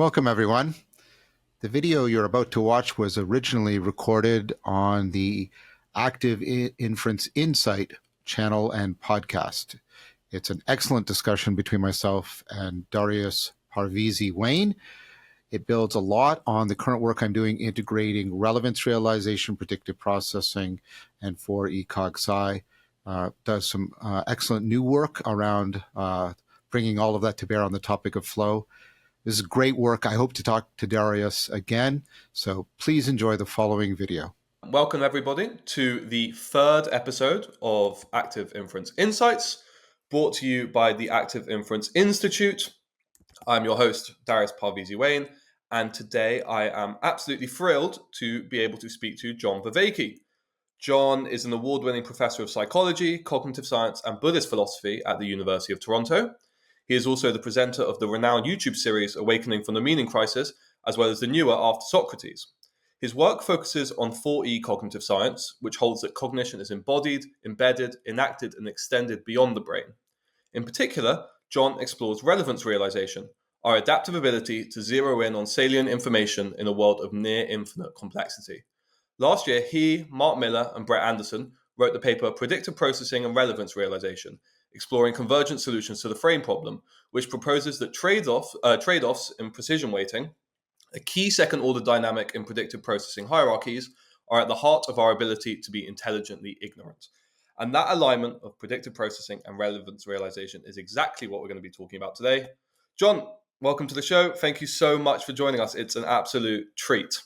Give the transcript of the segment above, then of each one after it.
Welcome, everyone. The video you're about to watch was originally recorded on the Active Inference Insight channel and podcast. It's an excellent discussion between myself and Darius Parvizi Wayne. It builds a lot on the current work I'm doing integrating relevance realization, predictive processing, and 4E cog sci. Does some excellent new work around bringing all of that to bear on the topic of flow. This is great work. I hope to talk to Darius again. So please enjoy the following video. Welcome, everybody, to the third episode of Active Inference Insights, brought to you by the Active Inference Institute. I'm your host, Darius Parvizi Wayne, and today I am absolutely thrilled to be able to speak to John Verveke. John is an award-winning professor of psychology, cognitive science, and Buddhist philosophy at the University of Toronto. He is also the presenter of the renowned YouTube series Awakening from the Meaning Crisis, as well as the newer After Socrates. His work focuses on 4E cognitive science, which holds that cognition is embodied, embedded, enacted, and extended beyond the brain. In particular, John explores relevance realization, our adaptive ability to zero in on salient information in a world of near infinite complexity. Last year, he, Mark Miller, and Brett Anderson wrote the paper Predictive Processing and Relevance Realization, exploring convergent solutions to the frame problem, which proposes that trade-offs in precision weighting, a key second-order dynamic in predictive processing hierarchies, are at the heart of our ability to be intelligently ignorant. And that alignment of predictive processing and relevance realization is exactly what we're going to be talking about today. John, welcome to the show. Thank you so much for joining us. It's an absolute treat.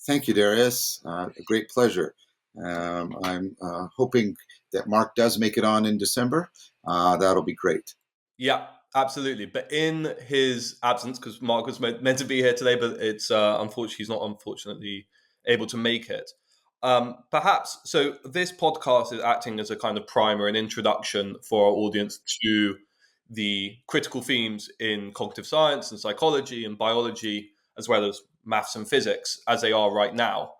Thank you, Darius. A great pleasure. I'm hoping that Mark does make it on in December. That'll be great. Yeah, absolutely. But in his absence, because Mark was meant to be here today, but it's unfortunately he's not unfortunately able to make it. Perhaps, so this podcast is acting as a kind of primer and introduction for our audience to the critical themes in cognitive science and psychology and biology, as well as maths and physics, as they are right now.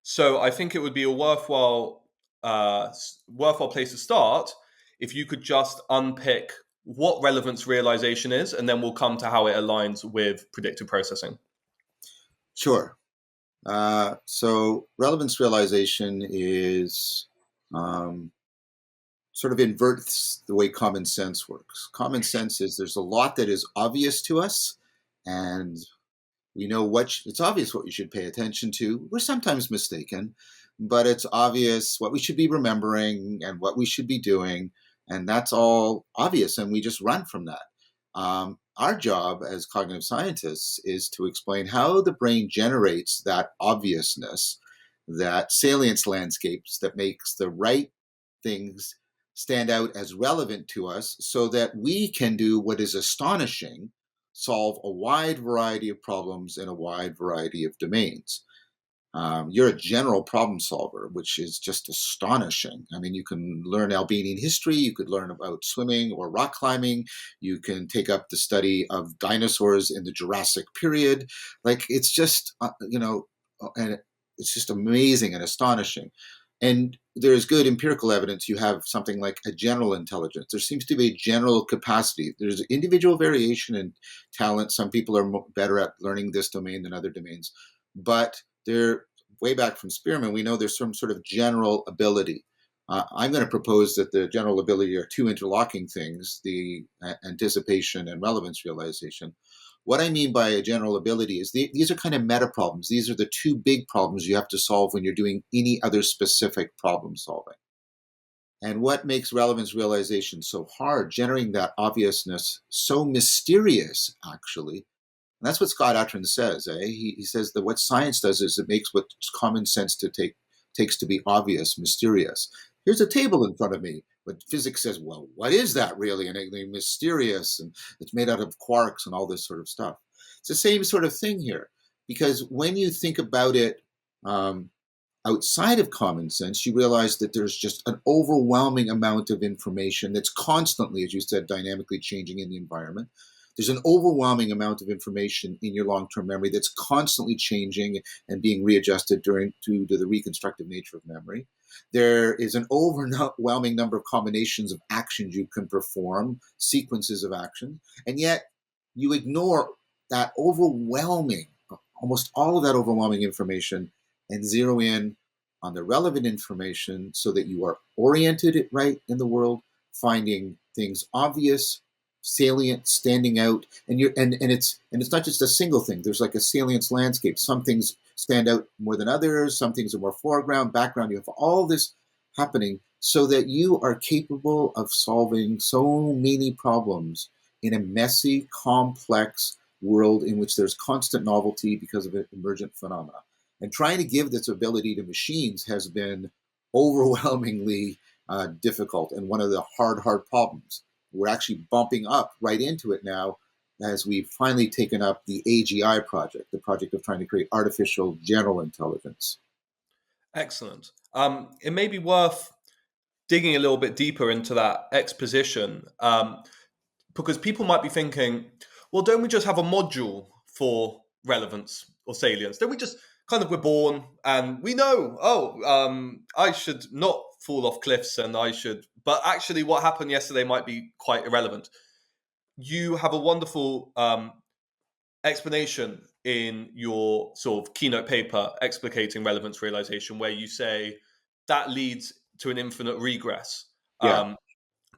So I think it would be a worthwhile place to start if you could just unpick what relevance realization is, and then we'll come to how it aligns with predictive processing. Sure. So relevance realization is sort of inverts the way common sense works. Common sense is there's a lot that is obvious to us, and we know it's obvious what we should pay attention to. We're sometimes mistaken, but it's obvious what we should be remembering and what we should be doing. And that's all obvious, and we just run from that. Our job as cognitive scientists is to explain how the brain generates that obviousness, that salience landscapes that makes the right things stand out as relevant to us so that we can do what is astonishing, solve a wide variety of problems in a wide variety of domains. You're a general problem solver, which is just astonishing. I mean, you can learn Albanian history, you could learn about swimming or rock climbing, you can take up the study of dinosaurs in the Jurassic period. Like, it's just, and it's just amazing and astonishing. And there's good empirical evidence you have something like a general intelligence. There seems to be a general capacity. There's individual variation in talent. Some people are better at learning this domain than other domains. But they're way back from Spearman, we know there's some sort of general ability. I'm going to propose that the general ability are two interlocking things, the anticipation and relevance realization. What I mean by a general ability is these are kind of meta problems. These are the two big problems you have to solve when you're doing any other specific problem solving. And what makes relevance realization so hard, generating that obviousness so mysterious, actually. And that's what Scott Atran says. He says that what science does is it makes what common sense takes to be obvious, mysterious. Here's a table in front of me, but physics says, well, what is that really? And it's mysterious, and it's made out of quarks and all this sort of stuff. It's the same sort of thing here, because when you think about it outside of common sense, you realize that there's just an overwhelming amount of information that's constantly, as you said, dynamically changing in the environment. There's an overwhelming amount of information in your long-term memory that's constantly changing and being readjusted due to the reconstructive nature of memory. There is an overwhelming number of combinations of actions you can perform, sequences of action, and yet you ignore that overwhelming, almost all of that overwhelming information, and zero in on the relevant information so that you are oriented right in the world, finding things obvious, salient, standing out, and it's not just a single thing. There's like a salience landscape. Some things stand out more than others. Some things are more foreground, background. You have all this happening so that you are capable of solving so many problems in a messy, complex world in which there's constant novelty because of emergent phenomena. And trying to give this ability to machines has been overwhelmingly difficult and one of the hard problems. We're actually bumping up right into it now as we've finally taken up the AGI project, the project of trying to create artificial general intelligence. Excellent. It may be worth digging a little bit deeper into that exposition, because people might be thinking, well, don't we just have a module for relevance or salience? Don't we just we're born and we know, I should not fall off cliffs and but actually what happened yesterday might be quite irrelevant. You have a wonderful explanation in your sort of keynote paper explicating relevance realization, where you say that leads to an infinite regress. Yeah.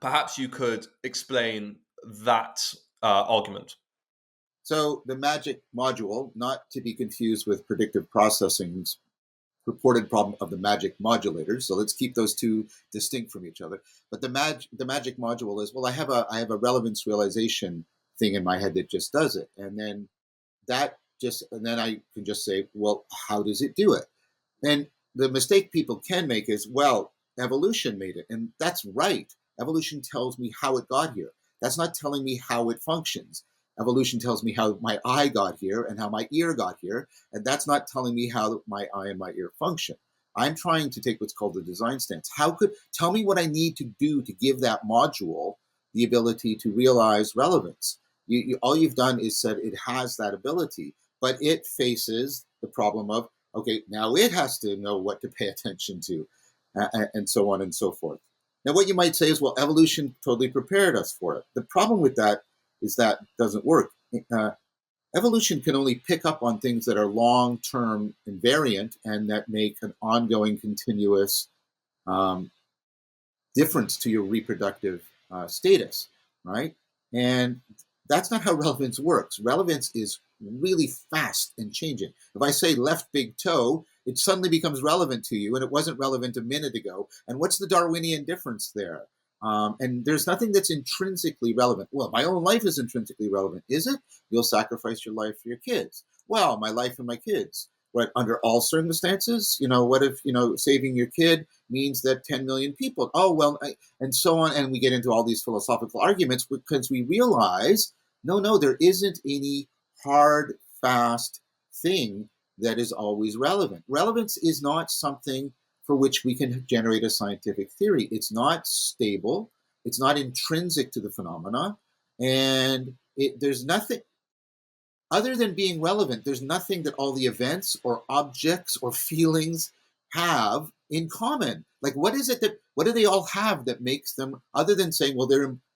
Perhaps you could explain that argument. So the magic module, not to be confused with predictive processing's purported problem of the magic modulator. So let's keep those two distinct from each other. But the magic module is, well, I have a relevance realization thing in my head that just does it, and then I can just say, well, how does it do it? And the mistake people can make is, well, evolution made it. And that's right. Evolution tells me how it got here. That's not telling me how it functions. Evolution tells me how my eye got here and how my ear got here. And that's not telling me how my eye and my ear function. I'm trying to take what's called the design stance. Tell me what I need to do to give that module the ability to realize relevance. All you've done is said it has that ability, but it faces the problem of, okay, now it has to know what to pay attention to, and so on and so forth. Now, what you might say is, well, evolution totally prepared us for it. The problem with that is that doesn't work. Evolution can only pick up on things that are long-term invariant and that make an ongoing, continuous difference to your reproductive status, right? And that's not how relevance works. Relevance is really fast and changing. If I say left big toe, it suddenly becomes relevant to you, and it wasn't relevant a minute ago. And what's the Darwinian difference there? And there's nothing that's intrinsically relevant. Well, my own life is intrinsically relevant. Is it? You'll sacrifice your life for your kids. Well, my life and my kids. But under all circumstances, what if, saving your kid means that 10 million people, and so on. And we get into all these philosophical arguments because we realize, no, there isn't any hard, fast thing that is always relevant. Relevance is not something for which we can generate a scientific theory. It's not stable. It's not intrinsic to the phenomena. And there's nothing, other than being relevant, there's nothing that all the events or objects or feelings have in common. Like, what do they all have that makes them, other than saying, well,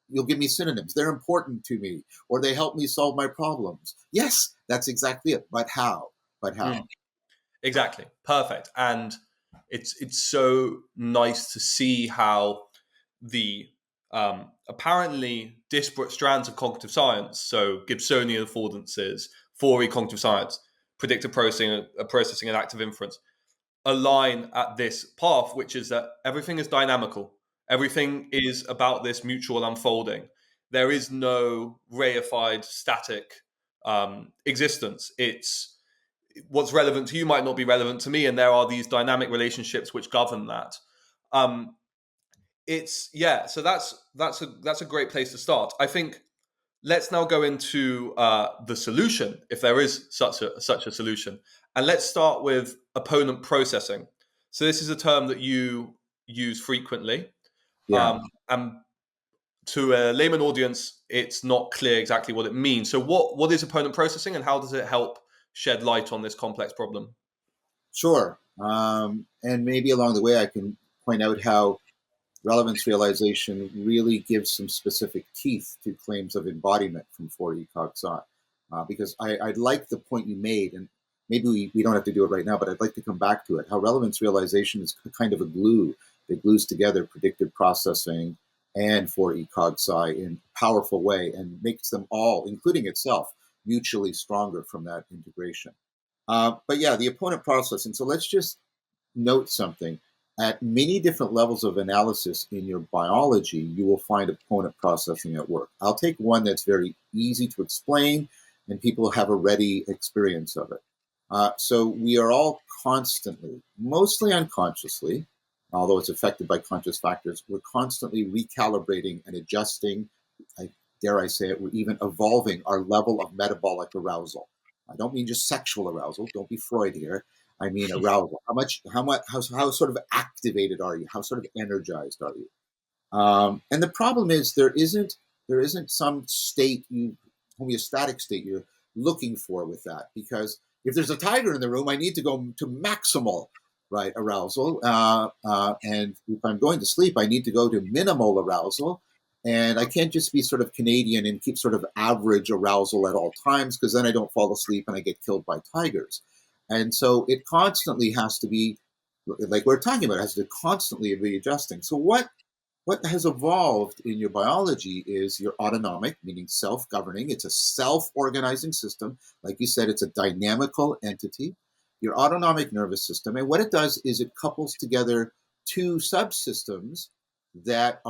you'll give me synonyms, they're important to me, or they help me solve my problems. Yes, that's exactly it. But how? Exactly. Perfect. And it's so nice to see how the apparently disparate strands of cognitive science, so Gibsonian affordances, 4E cognitive science, predictive processing and active inference, align at this path, which is that everything is dynamical. Everything is about this mutual unfolding. There is no reified, static existence. It's what's relevant to you might not be relevant to me, and there are these dynamic relationships which govern that. So that's a great place to start. I think let's now go into the solution, if there is such a solution, and let's start with opponent processing. So this is a term that you use frequently, Yeah. and to a layman audience, it's not clear exactly what it means. So what is opponent processing, and how does it help shed light on this complex problem? Sure. And maybe along the way, I can point out how relevance realization really gives some specific teeth to claims of embodiment from 4E cog sci. because I'd like the point you made, and maybe we don't have to do it right now, but I'd like to come back to it. How relevance realization is kind of a glue that glues together predictive processing and 4E cog sci in a powerful way and makes them all, including itself, mutually stronger from that integration. But yeah, the opponent processing. So let's just note something. At many different levels of analysis in your biology, you will find opponent processing at work. I'll take one that's very easy to explain and people have a ready experience of it. So we are all constantly, mostly unconsciously, although it's affected by conscious factors, we're constantly recalibrating and adjusting. Dare I say it, we're even evolving our level of metabolic arousal. I don't mean just sexual arousal. Don't be Freud here. I mean arousal. How sort of activated are you? How sort of energized are you? And the problem is there isn't some homeostatic state you're looking for with that, because if there's a tiger in the room, I need to go to maximal right arousal, and if I'm going to sleep, I need to go to minimal arousal, and I can't just be sort of Canadian and keep sort of average arousal at all times, because then I don't fall asleep and I get killed by tigers. And so it constantly has to be, like we're talking about, it has to constantly be adjusting. So what has evolved in your biology is your autonomic, meaning self-governing. It's a self-organizing system. Like you said, it's a dynamical entity, your autonomic nervous system. And what it does is it couples together two subsystems that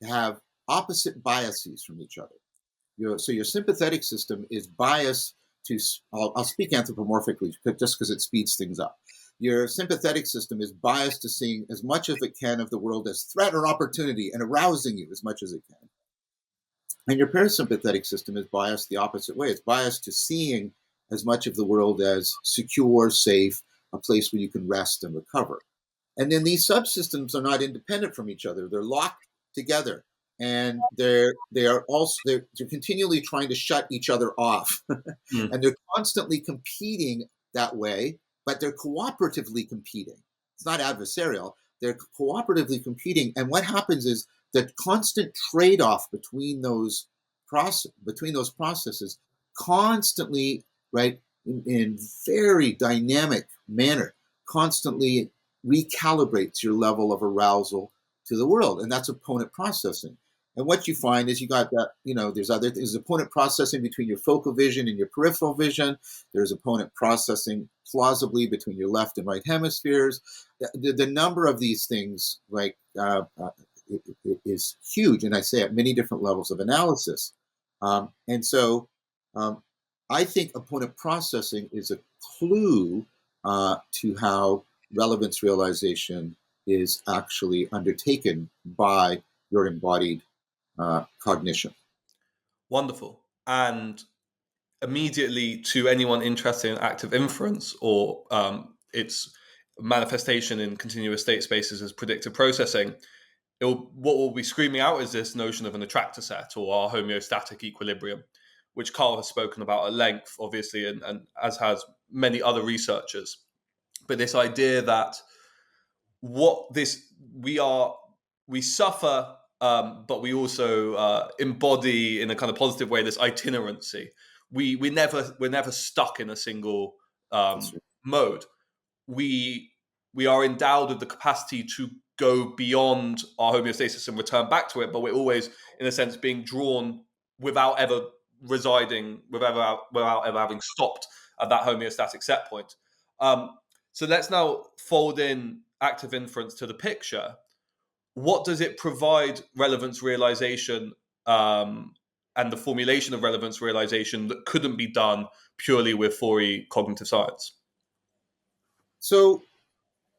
have opposite biases from each other. So your sympathetic system is biased to, I'll speak anthropomorphically just because it speeds things up. Your sympathetic system is biased to seeing as much as it can of the world as threat or opportunity and arousing you as much as it can. And your parasympathetic system is biased the opposite way. It's biased to seeing as much of the world as secure, safe, a place where you can rest and recover. And then these subsystems are not independent from each other. They're locked together. And they're continually trying to shut each other off. Mm. And they're constantly competing that way, but they're cooperatively competing. It's not adversarial. They're cooperatively competing. And what happens is the constant trade-off between those processes constantly, right, in very dynamic manner, constantly recalibrates your level of arousal to the world. And that's opponent processing. And what you find is you got that, there's opponent processing between your focal vision and your peripheral vision. There's opponent processing plausibly between your left and right hemispheres. The number of these things, is huge. And I say at many different levels of analysis. And so I think opponent processing is a clue to how relevance realization is actually undertaken by your embodied cognition. Wonderful. And immediately to anyone interested in active inference or its manifestation in continuous state spaces as predictive processing, what will be screaming out is this notion of an attractor set or our homeostatic equilibrium, which Carl has spoken about at length, obviously, and as has many other researchers. But this idea that we suffer, but we also embody in a kind of positive way this itinerancy. We're never stuck in a single That's right. mode. We are endowed with the capacity to go beyond our homeostasis and return back to it, but we're always, in a sense, being drawn without ever without ever having stopped at that homeostatic set point. So let's now fold in active inference to the picture. What does it provide relevance realization and the formulation of relevance realization that couldn't be done purely with 4E cognitive science? So,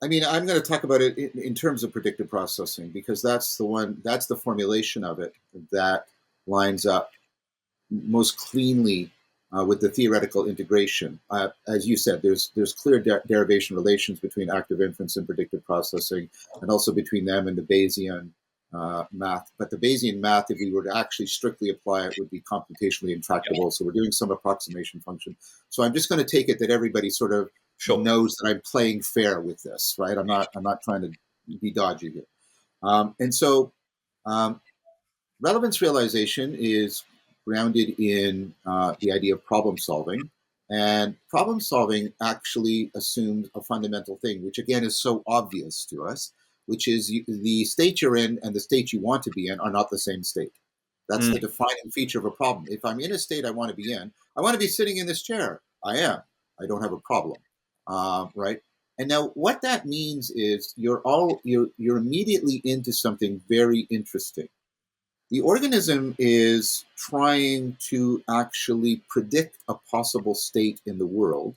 I mean, I'm going to talk about it in terms of predictive processing, because that's the formulation of it that lines up most cleanly with the theoretical integration. As you said, there's clear derivation relations between active inference and predictive processing, and also between them and the Bayesian math. But the Bayesian math, if we were to actually strictly apply it, would be computationally intractable. So we're doing some approximation function. So I'm just going to take it that everybody sort of knows that I'm playing fair with this, right? I'm not trying to be dodgy here. And so relevance realization is grounded in the idea of problem solving. And problem solving actually assumes a fundamental thing, which again is so obvious to us, which is the state you're in and the state you want to be in are not the same state. That's Mm. the defining feature of a problem. If I'm in a state I want to be in, I want to be sitting in this chair. I am. I don't have a problem, right? And now, what that means is you're immediately into something very interesting. The organism is trying to actually predict a possible state in the world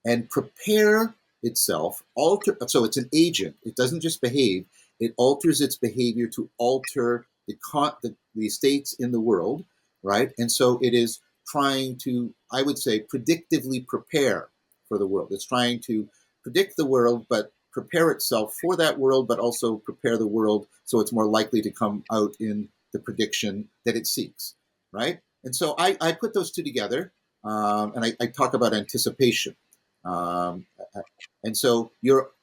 and prepare itself, alter. So it's an agent. It doesn't just behave. It alters its behavior to alter the states in the world, right? And so it is trying to, I would say, predictively prepare for the world. It's trying to predict the world, but prepare itself for that world, but also prepare the world so it's more likely to come out in the prediction that it seeks, right? And so I put those two together, and I talk about anticipation. Um, and so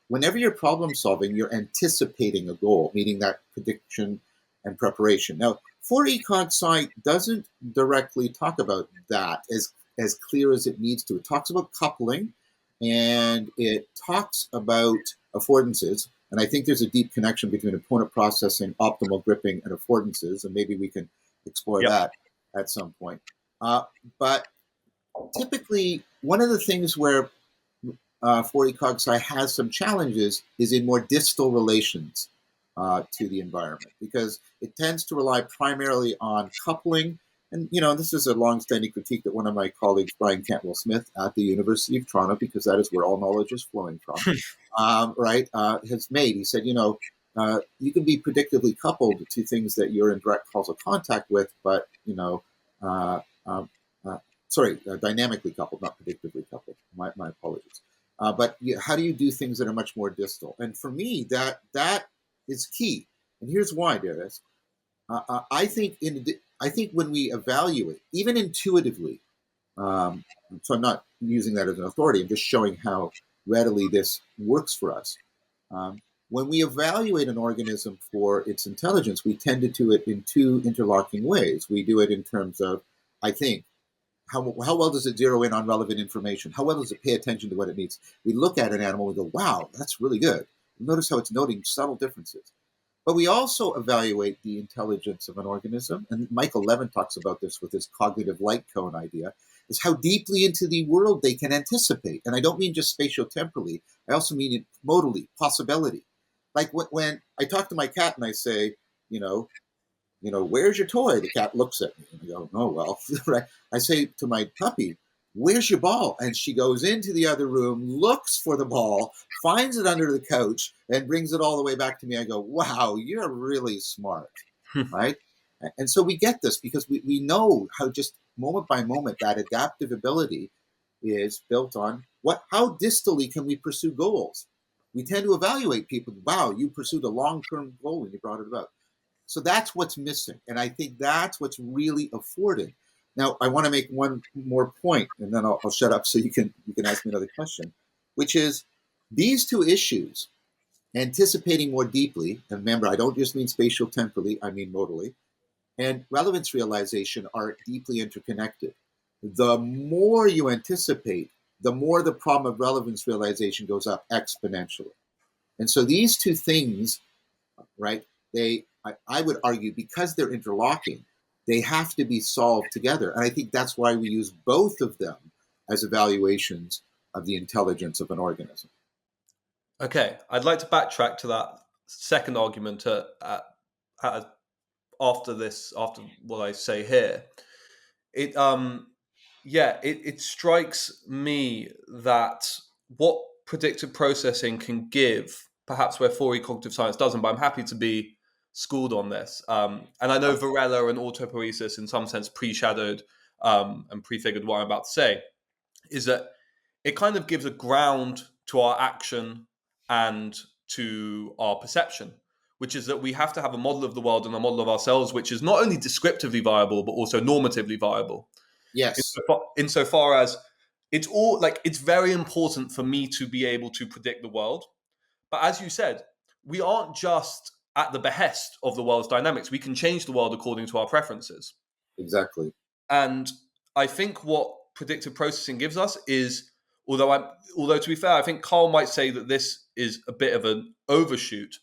whenever you're problem solving, you're anticipating a goal, meaning that prediction and preparation. Now, 4E doesn't directly talk about that as clear as it needs to. It talks about coupling, and it talks about affordances. And I think there's a deep connection between opponent processing, optimal gripping, and affordances, and maybe we can explore Yep. that at some point. But typically, one of the things where 4E has some challenges is in more distal relations to the environment, because it tends to rely primarily on coupling. And, this is a long-standing critique that one of my colleagues, Brian Cantwell-Smith at the University of Toronto, because that is where all knowledge is flowing from, right, has made. He said, you can be predictively coupled to things that you're in direct causal contact with, but, uh, um, dynamically coupled, not predictively coupled. My apologies. But how do you do things that are much more distal? And for me, that is key. And here's why, Darius. I think when we evaluate, even intuitively, so I'm not using that as an authority. I'm just showing how readily this works for us. When we evaluate an organism for its intelligence, we tend to do it in two interlocking ways. We do it in terms of, I think, how well does it zero in on relevant information? How well does it pay attention to what it needs? We look at an animal and go, wow, that's really good. Notice how it's noting subtle differences. But we also evaluate the intelligence of an organism, and Michael Levin talks about this with his cognitive light cone idea, is how deeply into the world they can anticipate. And I don't mean just spatio-temporally, I also mean it modally, possibility. Like when I talk to my cat and I say, you know, where's your toy? The cat looks at me and I go, oh, well, right. I say to my puppy, where's your ball? And she goes into the other room, looks for the ball, finds it under the couch, and brings it all the way back to me. I go, wow, you're really smart, right? And so we get this because we know how just moment by moment that adaptive ability is built on how distally can we pursue goals? We tend to evaluate people, wow, you pursued a long-term goal and you brought it about. So that's what's missing. And I think that's what's really afforded. Now, I want to make one more point, and then I'll shut up so you can ask me another question, which is these two issues, anticipating more deeply, and remember, I don't just mean spatial temporally, I mean modally, and relevance realization are deeply interconnected. The more you anticipate, the more the problem of relevance realization goes up exponentially. And so these two things, right? I would argue, because they're interlocking, they have to be solved together. And I think that's why we use both of them as evaluations of the intelligence of an organism. Okay, I'd like to backtrack to that second argument after what I say here. It it strikes me that what predictive processing can give, perhaps where 4E cognitive science doesn't, but I'm happy to be schooled on this. And I know Varela and autopoiesis in some sense pre-shadowed and prefigured what I'm about to say, is that it kind of gives a ground to our action and to our perception, which is that we have to have a model of the world and a model of ourselves, which is not only descriptively viable, but also normatively viable. Yes, Insofar as it's very important for me to be able to predict the world. But as you said, we aren't just at the behest of the world's dynamics. We can change the world according to our preferences. exactly. And I think what predictive processing gives us is, although to be fair, I think Carl might say that this is a bit of an overshoot,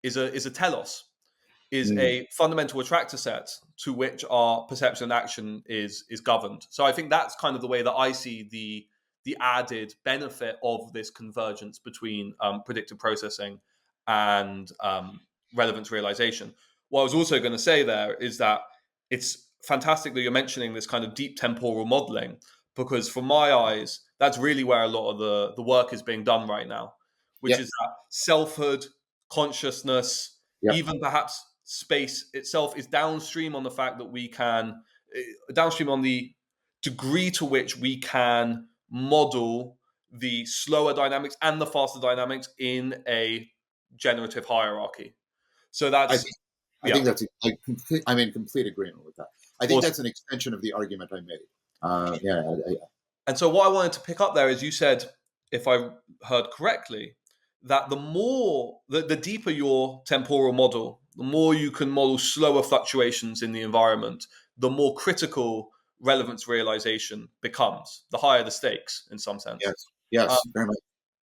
is a telos, is Mm. a fundamental attractor set to which our perception and action is governed. So I think that's kind of the way that I see the added benefit of this convergence between predictive processing and relevance realization. What I was also going to say there is that it's fantastic that you're mentioning this kind of deep temporal modeling, because from my eyes, that's really where a lot of the work is being done right now, which Yep. is that selfhood, consciousness, Yep. even perhaps space itself is downstream on the fact that we can, downstream on the degree to which we can model the slower dynamics and the faster dynamics in a generative hierarchy. So I that's, think I yeah, think that's I'm in complete agreement with that. I think awesome. that's an extension of the argument I made. Yeah, And so what I wanted to pick up there is you said, if I heard correctly, that the deeper your temporal model, the more you can model slower fluctuations in the environment, the more critical relevance realization becomes, the higher the stakes in some sense. yes, yes, Um, very much.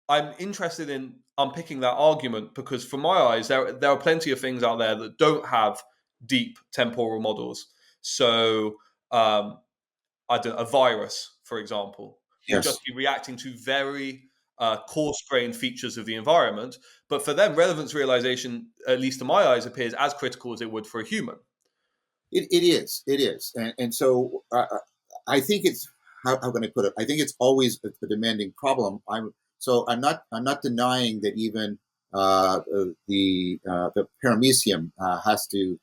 I'm interested in unpicking that argument because, from my eyes, there are plenty of things out there that don't have deep temporal models. So, I don't, a virus, for example, will just Yes, be reacting to very coarse-grained features of the environment. But for them, relevance realization, at least to my eyes, appears as critical as it would for a human. it is, and so I think it's how can I put it? I think it's always a demanding problem. I'm not denying that even the paramecium has to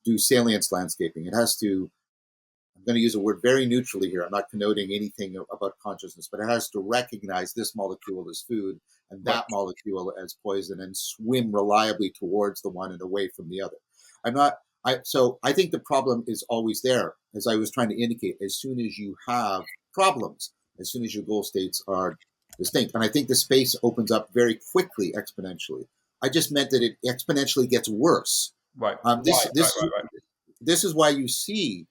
do salience landscaping. It has to. I'm going to use a word very neutrally here. I'm not connoting anything about consciousness, but it has to recognize this molecule as food and Right. that molecule as poison and swim reliably towards the one and away from the other. I'm not. So I think the problem is always there, as I was trying to indicate. As soon as you have problems, as soon as your goal states are distinct, and I think the space opens up very quickly, exponentially. I just meant that it exponentially gets worse. Right. Um, Right. this Right. this Right. Right. this is why you see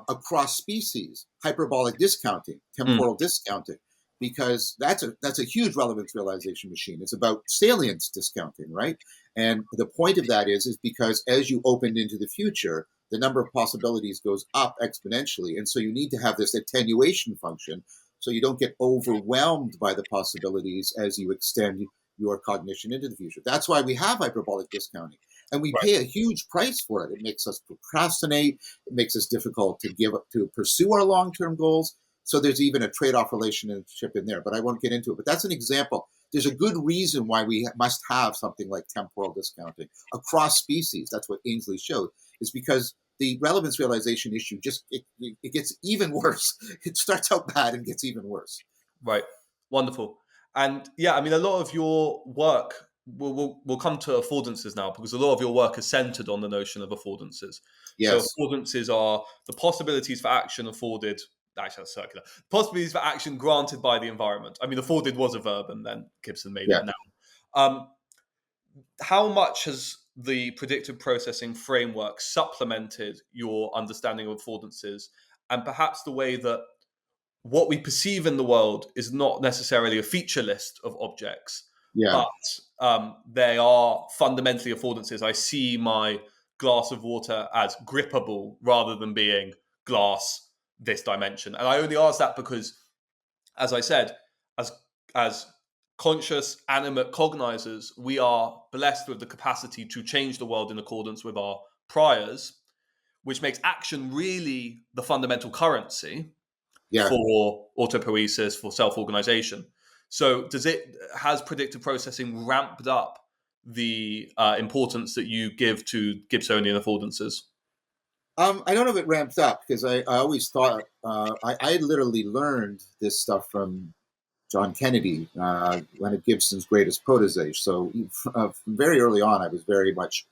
across species hyperbolic discounting, Mm, temporal discounting, because that's a huge relevance realization machine. It's about salience discounting, right? And the point of that is because as you open into the future, the number of possibilities goes up exponentially, and so you need to have this attenuation function so you don't get overwhelmed by the possibilities as you extend your cognition into the future. That's why we have hyperbolic discounting, and we right. pay a huge price for it. It makes us procrastinate. It makes us difficult to pursue our long-term goals. So there's even a trade-off relationship in there, but I won't get into it. But that's an example. There's a good reason why we must have something like temporal discounting across species. That's what Ainsley showed, is because the relevance realization issue it gets even worse. It starts out bad and gets even worse. Right. Wonderful. And yeah, I mean, a lot of your work will come to affordances now because a lot of your work is centered on the notion of affordances. So Yes. affordances are the possibilities for action afforded. Actually, that's circular. Possibilities for action granted by the environment. I mean, afforded was a verb, and then Gibson made it Yeah. a noun. Um, how much has the predictive processing framework supplemented your understanding of affordances, and perhaps the way that what we perceive in the world is not necessarily a feature list of objects, Yeah. but they are fundamentally affordances. I see my glass of water as grippable rather than being glass this dimension. And I only ask that because, as I said, as as conscious animate cognizers, we are blessed with the capacity to change the world in accordance with our priors, which makes action really the fundamental currency Yeah. for autopoiesis, for self-organization. So has predictive processing ramped up the importance that you give to Gibsonian affordances? I don't know if it ramps up because I always thought I literally learned this stuff from John Kennedy, one of Gibson's greatest proteges. So very early on, I was very much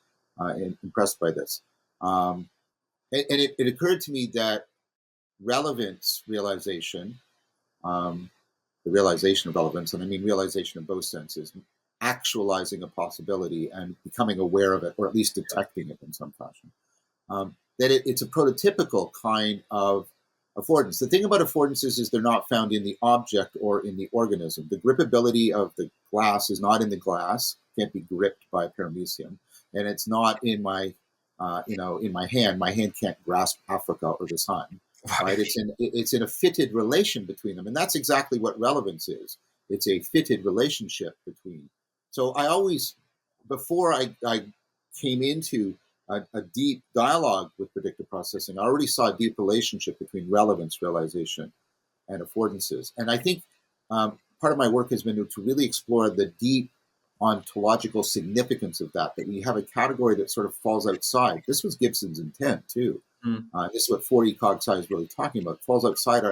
impressed by this. And it occurred to me that relevance realization, um, the realization of relevance, and I mean realization in both senses, actualizing a possibility and becoming aware of it, or at least detecting it in some fashion, that it's a prototypical kind of affordance. The thing about affordances is they're not found in the object or in the organism. The grippability of the glass is not in the glass, can't be gripped by a paramecium, and it's not in my, in my hand. My hand can't grasp Africa or the sun, right? Right. It's in a fitted relation between them, and that's exactly what relevance is. It's a fitted relationship between. So I always, before I came into a deep dialogue with predictive processing, I already saw a deep relationship between relevance realization and affordances. And I think part of my work has been to really explore the deep ontological significance of that we have a category that sort of falls outside. This was Gibson's intent, too. Mm. This is what 4E cog sci is really talking about. It falls outside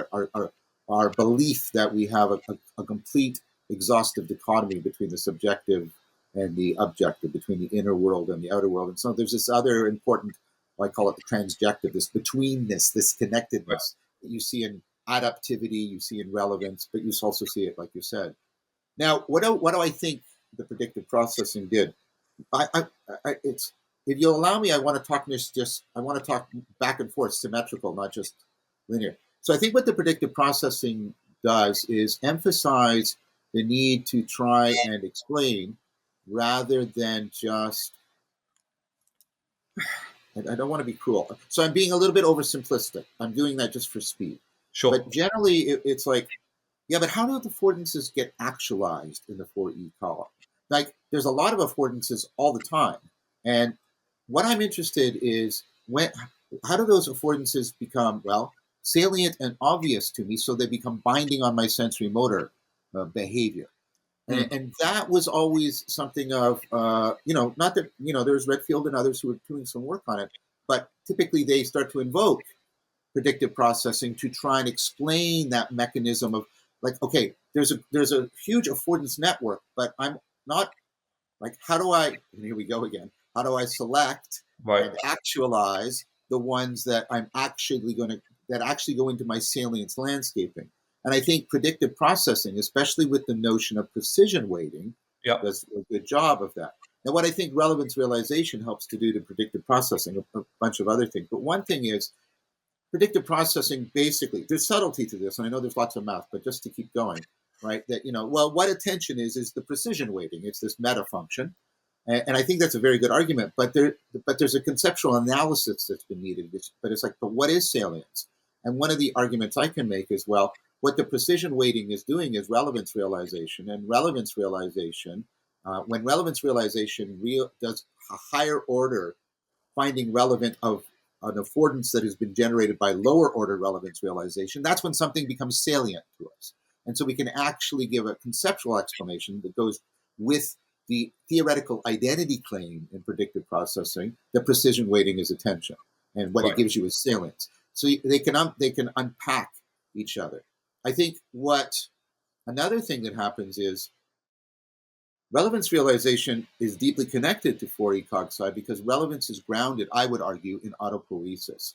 our belief that we have a complete, exhaustive dichotomy between the subjective and the objective, between the inner world and the outer world. And so there's this other important, I call it the transjective, this betweenness, this Right. connectedness that you see in adaptivity, you see in relevance, but you also see it, like you said. Now, what do I think the predictive processing did? It's, if you'll allow me, I want to talk I want to talk back and forth, symmetrical, not just linear. So I think what the predictive processing does is emphasize the need to try and explain rather than just, I don't want to be cruel. So I'm being a little bit oversimplistic. I'm doing that just for speed. Sure. But generally, it's like, yeah, but how do the affordances get actualized in the 4E column? Like, there's a lot of affordances all the time. And what I'm interested is how do those affordances become, well, salient and obvious to me so they become binding on my sensory motor behavior? Mm. And that was always something of, not that, there's Redfield and others who are doing some work on it, but typically they start to invoke predictive processing to try and explain that mechanism of, like, okay, there's a huge affordance network, but I'm not, like, how do I, and here we go again, how do I select Right. and actualize the ones that that actually go into my salience landscaping? And I think predictive processing, especially with the notion of precision weighting, Yep. does a good job of that. Now, what I think relevance realization helps to do to predictive processing, a bunch of other things, but one thing is predictive processing, basically, there's subtlety to this, and I know there's lots of math, but just to keep going, right? That, well, what attention is the precision weighting. It's this meta function. And I think that's a very good argument, but there's a conceptual analysis that's been needed. But it's like, but what is salience? And one of the arguments I can make is, well, what the precision weighting is doing is relevance realization, and relevance realization, when relevance realization does a higher order finding relevant of an affordance that has been generated by lower order relevance realization, that's when something becomes salient to us. And so we can actually give a conceptual explanation that goes with the theoretical identity claim in predictive processing that precision weighting is attention, and what it Right. gives you is salience. So they can unpack each other. I think what another thing that happens is relevance realization is deeply connected to 4E cognition because relevance is grounded, I would argue, in autopoiesis.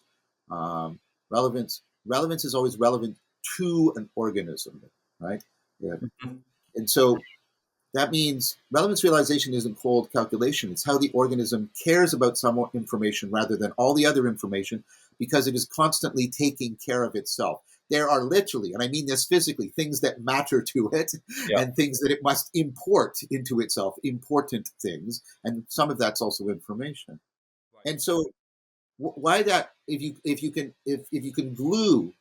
Um, relevance is always relevant to an organism, right? Yeah. Mhm. And so that means relevance realization isn't cold calculation. It's how the organism cares about some information rather than all the other information because it is constantly taking care of itself. There are literally, and I mean this physically, things that matter to it Yep. and things that it must import into itself, important things. And some of that's also information. Right. And so why that, if you can glue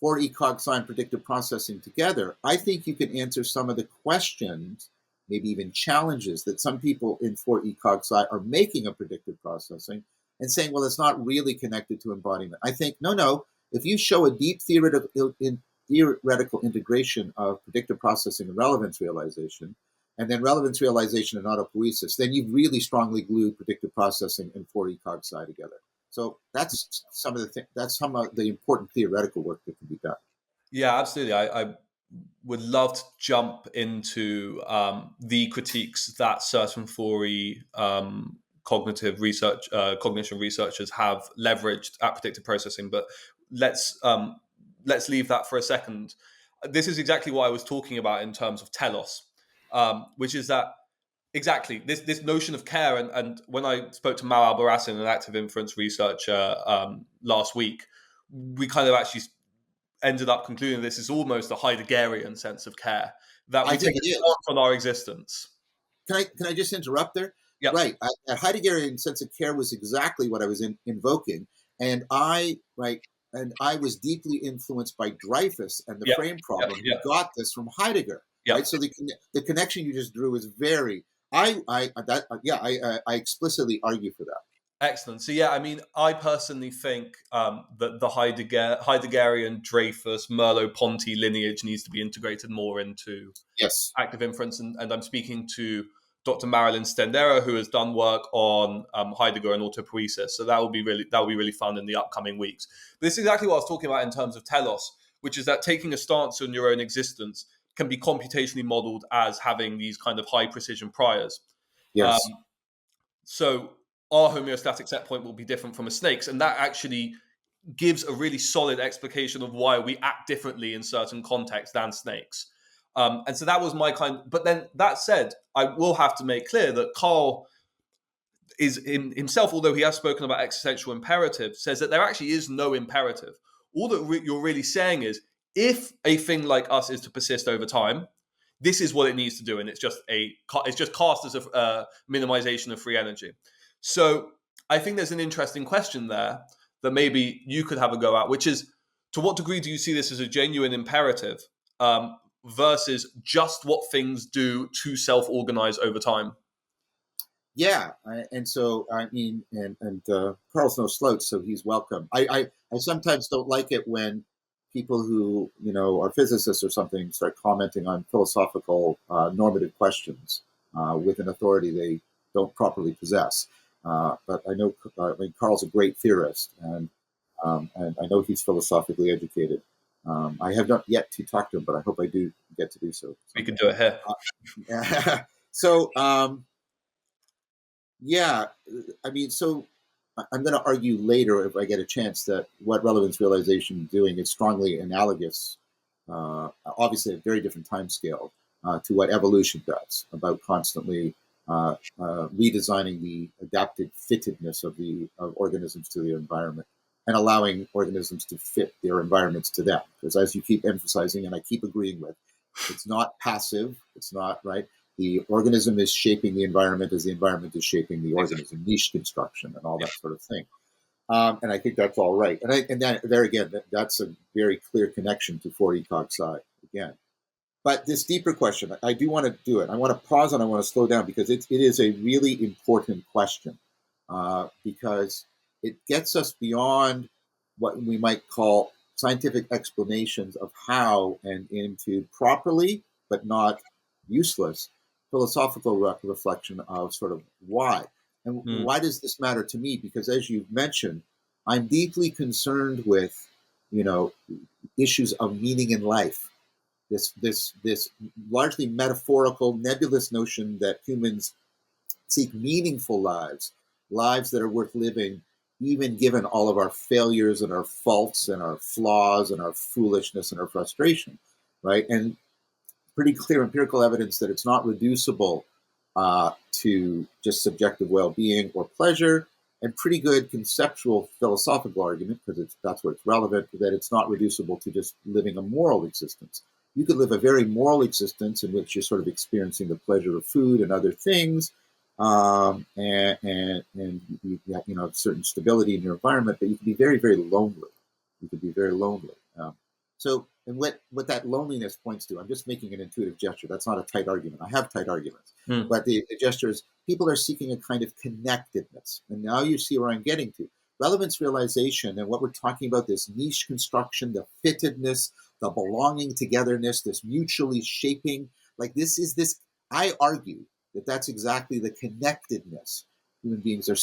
4E cognition predictive processing together, I think you can answer some of the questions, maybe even challenges that some people in 4E cognition are making of predictive processing and saying, well, it's not really connected to embodiment. I think, no. If you show a deep theoretical integration of predictive processing and relevance realization, and then relevance realization and autopoiesis, then you've really strongly glued predictive processing and 4E cognition together. So that's some of the important theoretical work that can be done. Yeah, absolutely. I would love to jump into the critiques that certain 4E cognition researchers have leveraged at predictive processing, but let's um, let's leave that for a second. This is exactly what I was talking about in terms of telos, which is that Exactly. This notion of care, and when I spoke to Mal Albarracin, an active inference researcher, last week, we kind of actually ended up concluding this is almost a Heideggerian sense of care, that I we take think a it is. stance on our existence. Can I just interrupt there? Yep. Right. A Heideggerian sense of care was exactly what I was invoking, and I was deeply influenced by Dreyfus and the Yep. frame Yep. problem, who Yep. got this from Heidegger. Right. Yep. So the connection you just drew is very. I explicitly argue for that. Excellent. So yeah, I mean, I personally think that the Heideggerian, Dreyfus, Merleau-Ponty lineage needs to be integrated more into Yes. active inference, and I'm speaking to Dr. Marilyn Stendera, who has done work on Heidegger and autopoiesis. So that will be really fun in the upcoming weeks. But this is exactly what I was talking about in terms of telos, which is that taking a stance on your own existence can be computationally modeled as having these kind of high precision priors. Um, Yes. so our homeostatic set point will be different from a snake's, and that actually gives a really solid explication of why we act differently in certain contexts than snakes. And so that was my But then that said, I will have to make clear that Carl is in himself, although he has spoken about existential imperative, says that there actually is no imperative. All that you're really saying is, if a thing like us is to persist over time, this is what it needs to do, and it's just cast as a minimization of free energy. So I think there's an interesting question there that maybe you could have a go at, which is, to what degree do you see this as a genuine imperative versus just what things do to self-organize over time? Yeah, and so I mean, and Carl's no slouch, so he's welcome. I sometimes don't like it when people who are physicists or something start commenting on philosophical normative questions with an authority they don't properly possess. But I know Carl's a great theorist, and I know he's philosophically educated. I have not yet to talk to him, but I hope I do get to do so We could someday. do it here. So. Yeah, I mean, so I'm going to argue later if I get a chance that what relevance realization is doing is strongly analogous, obviously at a very different time scale, to what evolution does about constantly redesigning the adapted fittedness of organisms to the environment and allowing organisms to fit their environments to them. Because as you keep emphasizing, and I keep agreeing with, it's not passive. It's not right. The organism is shaping the environment as the environment is shaping the organism, niche construction and all that sort of thing. And I think that's all right. And then there again, that's a very clear connection to 4D cog psi again. But this deeper question, I do want to do it. I want to pause and I want to slow down because it is a really important question because it gets us beyond what we might call scientific explanations of how and into properly, but not useless, philosophical reflection of sort of why. And why does this matter to me? Because as you've mentioned, I'm deeply concerned with, issues of meaning in life. This largely metaphorical, nebulous notion that humans seek meaningful lives that are worth living, even given all of our failures and our faults and our flaws and our foolishness and our frustration, right? And pretty clear empirical evidence that it's not reducible to just subjective well-being or pleasure, and pretty good conceptual philosophical argument, because that's where it's relevant, that it's not reducible to just living a moral existence. You could live a very moral existence in which you're sort of experiencing the pleasure of food and other things, and you have certain stability in your environment, but you can be very, very lonely. You could be very lonely. And what that loneliness points to, I'm just making an intuitive gesture. That's not a tight argument. I have tight arguments. But the gesture is people are seeking a kind of connectedness. And now you see where I'm getting to. Relevance realization and what we're talking about, this niche construction, the fittedness, the belonging togetherness, this mutually shaping, I argue that that's exactly the connectedness human beings are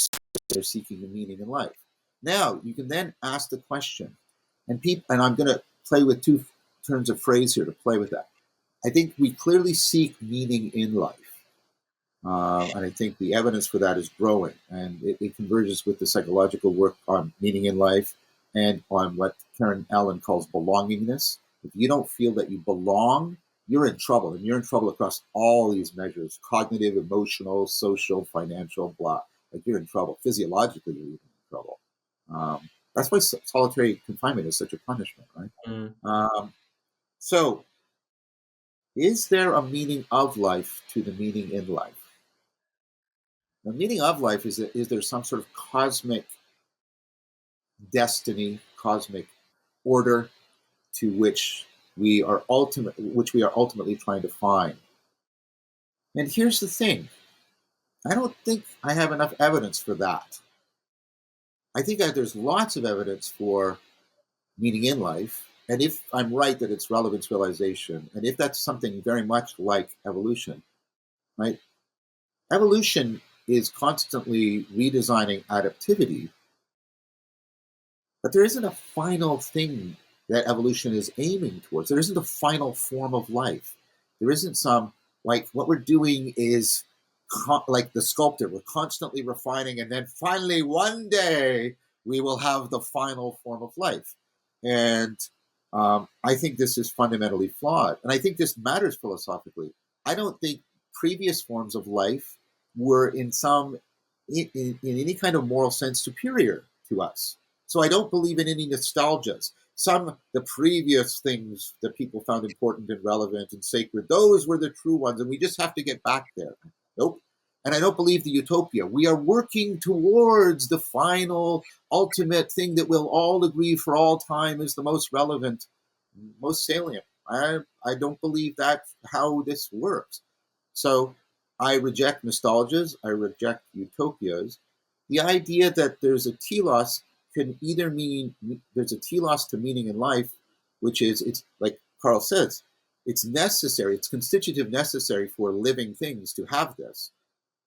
seeking the meaning in life. Now, you can then ask the question, and I'm going to play with two turns of phrase here to play with that. I think we clearly seek meaning in life. And I think the evidence for that is growing. And it converges with the psychological work on meaning in life and on what Karen Allen calls belongingness. If you don't feel that you belong, you're in trouble, and you're in trouble across all these measures: cognitive, emotional, social, financial, blah. Like, you're in trouble. Physiologically, you're even in trouble. That's why solitary confinement is such a punishment, right? Mm. So, is there a meaning of life to the meaning in life? The meaning of life is there some sort of cosmic destiny, cosmic order to which we are ultimately trying to find? And here's the thing: I don't think I have enough evidence for that. I think that there's lots of evidence for meaning in life, and if I'm right that it's relevance realization, and if that's something very much like evolution, right? Evolution is constantly redesigning adaptivity, but there isn't a final thing that evolution is aiming towards. There isn't a final form of life. There isn't some, like, what we're doing is like the sculptor, we're constantly refining, and then finally one day we will have the final form of life. And I think this is fundamentally flawed. And I think this matters philosophically. I don't think previous forms of life were in any kind of moral sense superior to us. So I don't believe in any nostalgias. The previous things that people found important and relevant and sacred, those were the true ones, and we just have to get back there. Nope. And I don't believe the utopia. We are working towards the final, ultimate thing that we'll all agree for all time is the most relevant, most salient. I don't believe that's how this works. So I reject nostalgias. I reject utopias. The idea that there's a telos can either mean there's a telos to meaning in life, which is, it's like Carl says, it's necessary, it's constitutive necessary for living things to have this.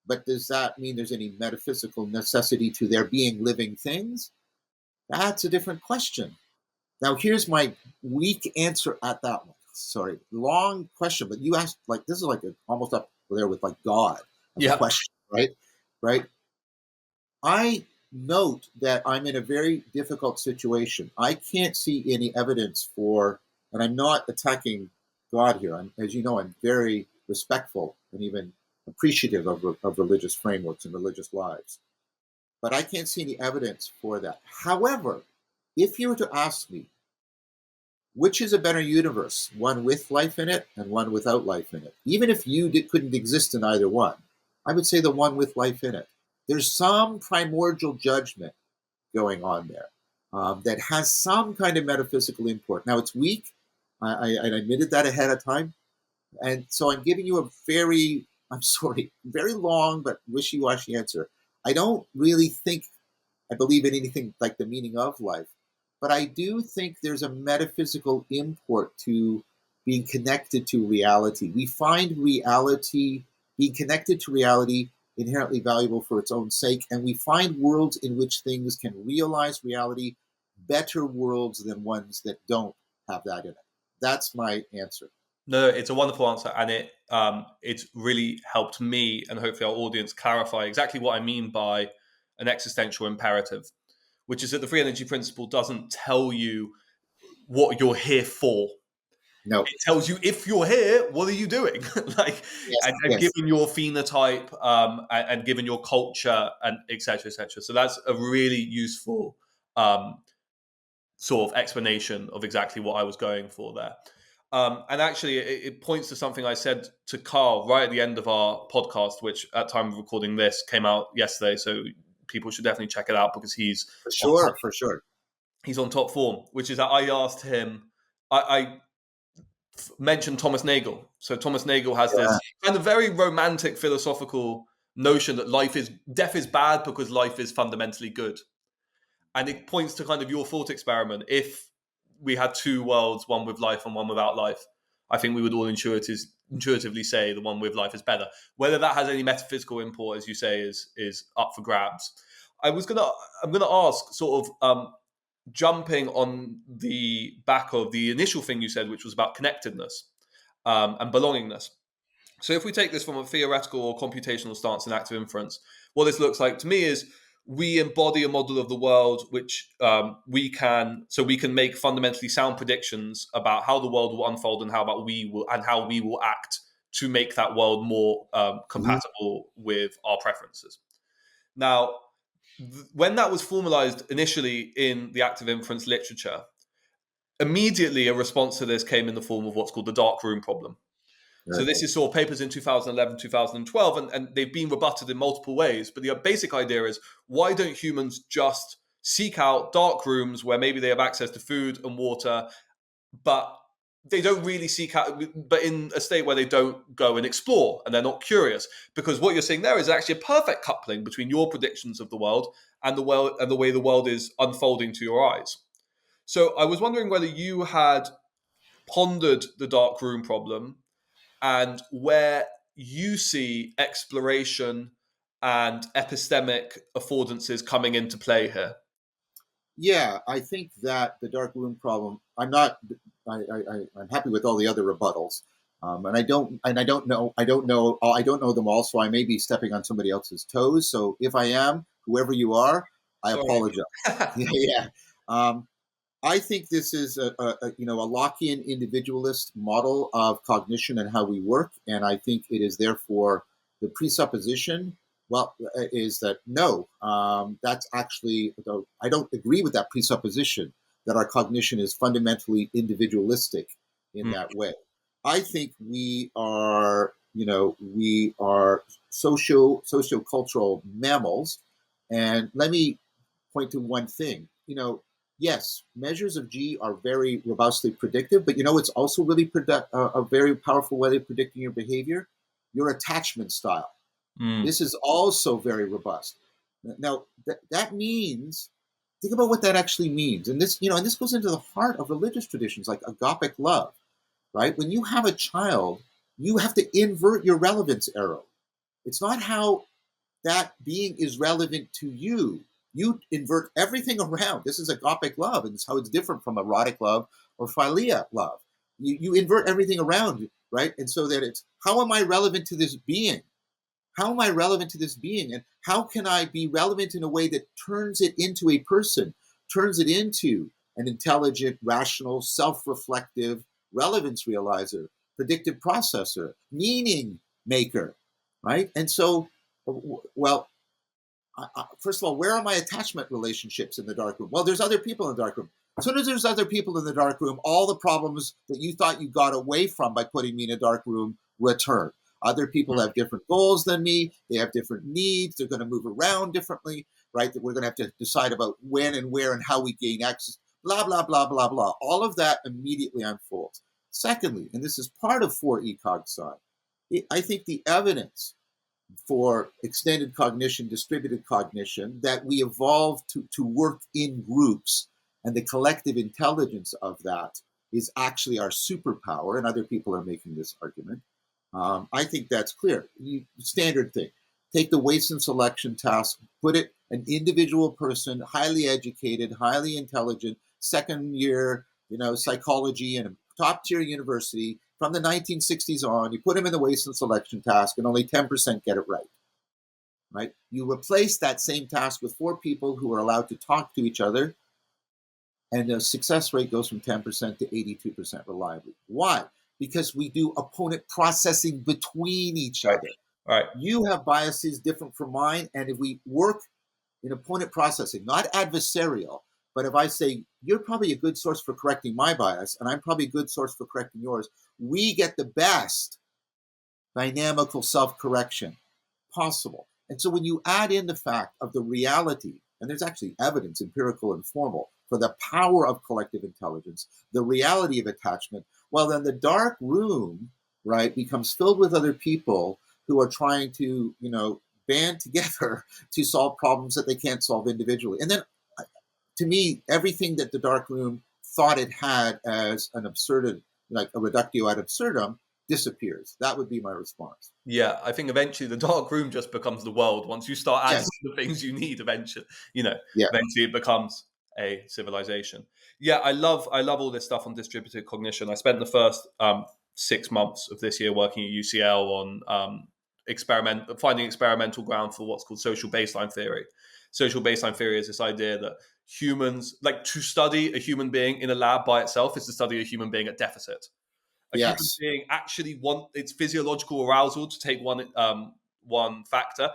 But does that mean there's any metaphysical necessity to there being living things? That's a different question. Now, here's my weak answer at that one. Sorry, long question, but you asked, like, this is like almost up there with like God as a Yeah. question, right? Right. I note that I'm in a very difficult situation. I can't see any evidence for, and I'm not attacking God here. As you know, I'm very respectful and even appreciative of religious frameworks and religious lives. But I can't see any evidence for that. However, if you were to ask me, which is a better universe, one with life in it and one without life in it? Even if couldn't exist in either one, I would say the one with life in it. There's some primordial judgment going on there that has some kind of metaphysical import. Now, it's weak. I admitted that ahead of time. And so I'm giving you I'm sorry, very long but wishy-washy answer. I don't really think I believe in anything like the meaning of life. But I do think there's a metaphysical import to being connected to reality. We find reality, being connected to reality, inherently valuable for its own sake. And we find worlds in which things can realize reality, better worlds than ones that don't have that in it. That's my answer. No, it's a wonderful answer, and it's really helped me and hopefully our audience clarify exactly what I mean by an existential imperative, which is that the free energy principle doesn't tell you what you're here for. No. It tells you if you're here, what are you doing? Like, Yes. and Yes. given your phenotype, and given your culture, and etc. etc. So that's a really useful sort of explanation of exactly what I was going for there. And actually, it points to something I said to Carl right at the end of our podcast, which at time of recording this came out yesterday. So people should definitely check it out because For on top, sure. For sure. he's on top form. Which is that I asked him, I mentioned Thomas Nagel. So Thomas Nagel has Yeah. this kind of very romantic philosophical notion that death is bad because life is fundamentally good. And it points to kind of your thought experiment. If we had two worlds, one with life and one without life, I think we would all intuitively say the one with life is better. Whether that has any metaphysical import, as you say, is up for grabs. I'm gonna ask, sort of jumping on the back of the initial thing you said, which was about connectedness and belongingness. So if we take this from a theoretical or computational stance in active inference, what this looks like to me is we embody a model of the world which we can make fundamentally sound predictions about how the world will unfold and how we will act to make that world more Mhm. compatible with our preferences. Now, when that was formalized initially in the active inference literature, immediately a response to this came in the form of what's called the dark room problem. So Right. this is sort of papers in 2011, 2012, and they've been rebutted in multiple ways. But the basic idea is, why don't humans just seek out dark rooms where maybe they have access to food and water, but they don't really seek out, but in a state where they don't go and explore and they're not curious? Because what you're seeing there is actually a perfect coupling between your predictions of the world and the way the world is unfolding to your eyes. So I was wondering whether you had pondered the dark room problem and where you see exploration and epistemic affordances coming into play here. Yeah, I think that the dark room problem. I'm not. I'm happy with all the other rebuttals, and I don't know. I don't know them all. So I may be stepping on somebody else's toes. So if I am, whoever you are, I Sorry. apologize. Yeah, yeah. Um, I think this is a Lockean individualist model of cognition and how we work, and I think it is therefore the presupposition. Well, is that no? That's actually, though I don't agree with that presupposition that our cognition is fundamentally individualistic in Mm, that way. I think we are sociocultural mammals, and let me point to one thing. Yes, measures of G are very robustly predictive, but it's also really a very powerful way of predicting your behavior, your attachment style. mm, This is also very robust. Now, that means, think about what that actually means. And this goes into the heart of religious traditions like agapic love, right? When you have a child, you have to invert your relevance arrow. It's not how that being is relevant to you. You invert everything around. This is agapic love, and it's how it's different from erotic love or philia love. You invert everything around, right? And so that it's, how am I relevant to this being? How am I relevant to this being? And how can I be relevant in a way that turns it into a person, turns it into an intelligent, rational, self reflective relevance realizer, predictive processor, meaning maker, right? And so, well, first of all, where are my attachment relationships in the dark room? Well, there's other people in the dark room. As soon as there's other people in the dark room, all the problems that you thought you got away from by putting me in a dark room return. Other people have different goals than me. They have different needs. They're going to move around differently, right? That we're going to have to decide about when and where and how we gain access, blah, blah, blah, blah, blah. All of that immediately unfolds. Secondly, and this is part of 4E cog sci, I think the evidence for extended cognition, distributed cognition, that we evolved to work in groups, and the collective intelligence of that is actually our superpower, and other people are making this argument. I think that's clear. Standard thing. Take the Wason selection task, put it an individual person, highly educated, highly intelligent, second year, psychology in a top tier university from the 1960s on. You put him in the Wason selection task, and only 10% get it right. Right? You replace that same task with 4 people who are allowed to talk to each other, and the success rate goes from 10% to 82% reliably. Why? Because we do opponent processing between each right. other. Right. You have biases different from mine, and if we work in opponent processing, not adversarial, but if I say, you're probably a good source for correcting my bias, and I'm probably a good source for correcting yours, we get the best dynamical self-correction possible. And so when you add in the fact of the reality, and there's actually evidence, empirical and formal, for the power of collective intelligence, the reality of attachment, well, then the dark room, right, becomes filled with other people who are trying to, band together to solve problems that they can't solve individually. And then, to me, everything that the dark room thought it had as an absurdity, like a reductio ad absurdum, disappears. That would be my response. Yeah, I think eventually the dark room just becomes the world. Once you start adding Yes. the things you need, eventually, Yeah. eventually it becomes a civilization. Yeah, I love all this stuff on distributed cognition. I spent the first 6 months of this year working at UCL on finding experimental ground for what's called social baseline theory. Social baseline theory is this idea that humans, like to study a human being in a lab by itself is to study a human being at deficit. A human Yes. being actually its physiological arousal, to take one factor,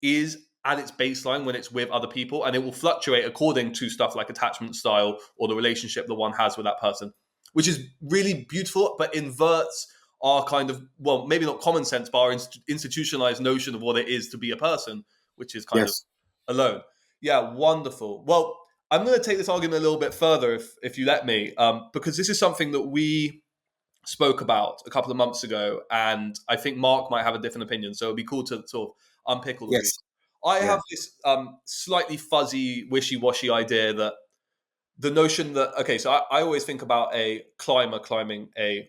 is at its baseline when it's with other people, and it will fluctuate according to stuff like attachment style or the relationship the one has with that person, which is really beautiful, but inverts our kind of, well, maybe not common sense, but our institutionalized notion of what it is to be a person, which is kind of Yes. alone. Yeah, wonderful. Well, I'm going to take this argument a little bit further, if you let me, because this is something that we spoke about a couple of months ago, and I think Mark might have a different opinion. So it'd be cool to sort of unpick all of these. Yes. I Yeah. have this slightly fuzzy, wishy-washy idea that the notion that, okay, so I always think about a climber climbing a